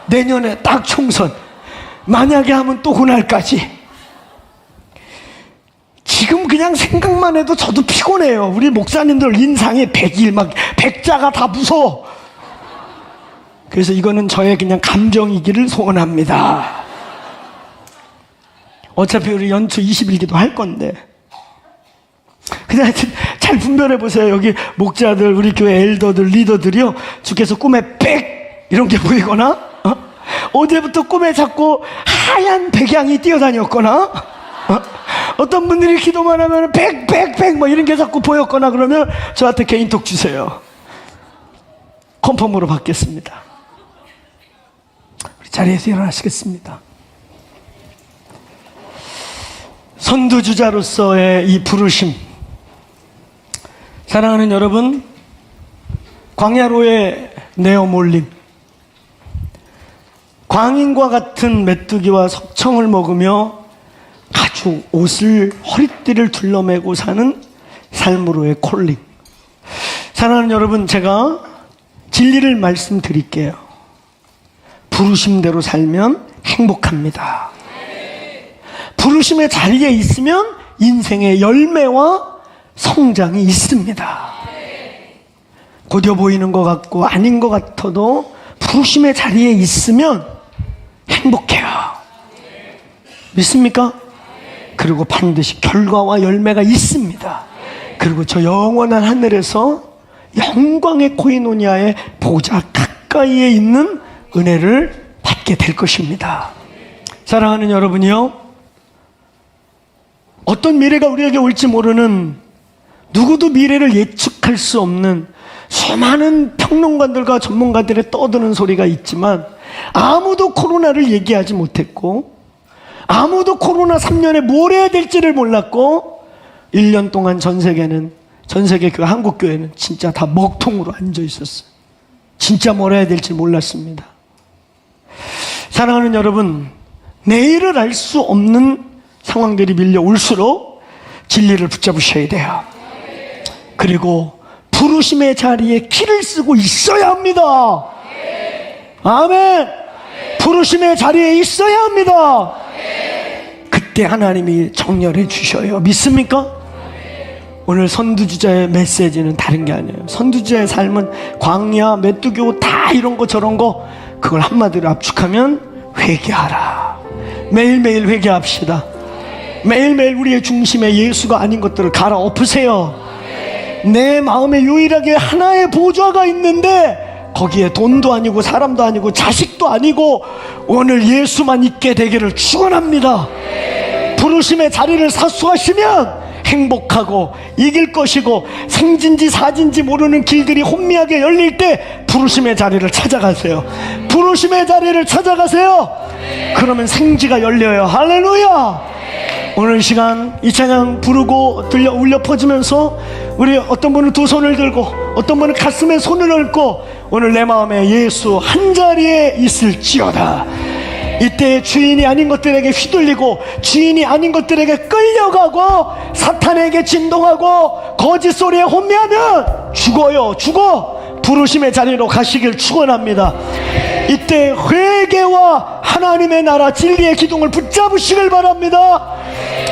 내년에 딱 총선. 만약에 하면 또 그날까지. 지금 그냥 생각만 해도 저도 피곤해요. 우리 목사님들 인상에 100일 막 100자가 다 무서워. 그래서 이거는 저의 그냥 감정이기를 소원합니다. 어차피 우리 연초 20일기도 할 건데. 그냥 하여튼 잘 분별해 보세요. 여기 목자들, 우리 교회 엘더들, 리더들이요, 주께서 꿈에 100 이런 게 보이거나 어제부터 꿈에 자꾸 하얀 백양이 뛰어다녔거나 어떤 분들이 기도만 하면 100 뭐 이런 게 자꾸 보였거나 그러면 저한테 개인톡 주세요. 컨펌으로 받겠습니다. 우리 자리에서 일어나시겠습니다. 선두주자로서의 이 부르심, 사랑하는 여러분, 광야로의 네오몰린. 광인과 같은 메뚜기와 석청을 먹으며 가죽 옷을 허리띠를 둘러매고 사는 삶으로의 콜링. 사랑하는 여러분, 제가 진리를 말씀드릴게요. 부르심대로 살면 행복합니다. 부르심의 자리에 있으면 인생의 열매와 성장이 있습니다. 곧여 보이는 것 같고 아닌 것 같아도 부르심의 자리에 있으면 행복해요. 믿습니까? 그리고 반드시 결과와 열매가 있습니다. 그리고 저 영원한 하늘에서 영광의 코이노니아의 보좌 가까이에 있는 은혜를 받게 될 것입니다. 사랑하는 여러분이요, 어떤 미래가 우리에게 올지 모르는, 누구도 미래를 예측할 수 없는 수많은 평론가들과 전문가들의 떠드는 소리가 있지만, 아무도 코로나를 얘기하지 못했고, 아무도 코로나 3년에 뭘 해야 될지를 몰랐고, 1년 동안 전 세계 그 한국교회는 진짜 다 먹통으로 앉아 있었어요. 진짜 뭘 해야 될지 몰랐습니다. 사랑하는 여러분, 내일을 알 수 없는 상황들이 밀려올수록 진리를 붙잡으셔야 돼요. 그리고 부르심의 자리에 키를 쓰고 있어야 합니다. 아멘. 부르심의 자리에 있어야 합니다. 그때 하나님이 정렬해 주셔요. 믿습니까? 오늘 선두주자의 메시지는 다른 게 아니에요. 선두주자의 삶은 광야, 메뚜기 옷 다 이런 거 저런 거, 그걸 한마디로 압축하면 회개하라. 매일매일 회개합시다. 매일매일 우리의 중심에 예수가 아닌 것들을 갈아엎으세요. 내 마음에 유일하게 하나의 보좌가 있는데 거기에 돈도 아니고 사람도 아니고 자식도 아니고 오늘 예수만 있게 되기를 축원합니다. 부르심의 자리를 사수하시면 행복하고 이길 것이고, 생진지 사진지 모르는 길들이 혼미하게 열릴 때 부르심의 자리를 찾아가세요. 부르심의 자리를 찾아가세요. 그러면 생지가 열려요. 할렐루야. 오늘 시간 이 찬양 부르고 울려 퍼지면서, 우리 어떤 분은 두 손을 들고 어떤 분은 가슴에 손을 얹고, 오늘 내 마음에 예수 한 자리에 있을지어다. 이때 주인이 아닌 것들에게 휘둘리고 주인이 아닌 것들에게 끌려가고 사탄에게 진동하고 거짓 소리에 혼미하면 죽어요. 죽어. 부르심의 자리로 가시길 축원합니다. 이때 회개와 하나님의 나라 진리의 기둥을 붙잡으시길 바랍니다.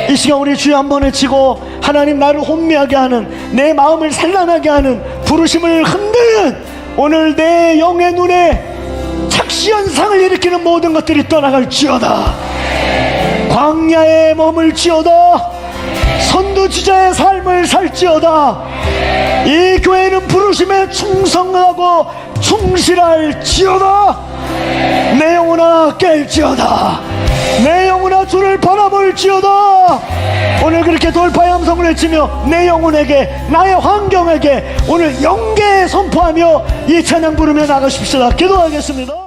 이 시간 우리 주여 한번 외치고, 하나님 나를 혼미하게 하는, 내 마음을 산란하게 하는, 부르심을 흔드는 오늘 내 영의 눈에 착시현상을 일으키는 모든 것들이 떠나갈지어다. 광야에 머물지어다. 선두주자의 삶을 살지어다. 이 교회는 부르심에 충성하고 충실할지어다. 내 영혼아 깰지어다. 내 영혼아 주를 바라볼지어다. 오늘 그렇게 돌파의 함성을 외치며 내 영혼에게, 나의 환경에게 오늘 영계 선포하며 이 찬양 부르며 나가십시다. 기도하겠습니다.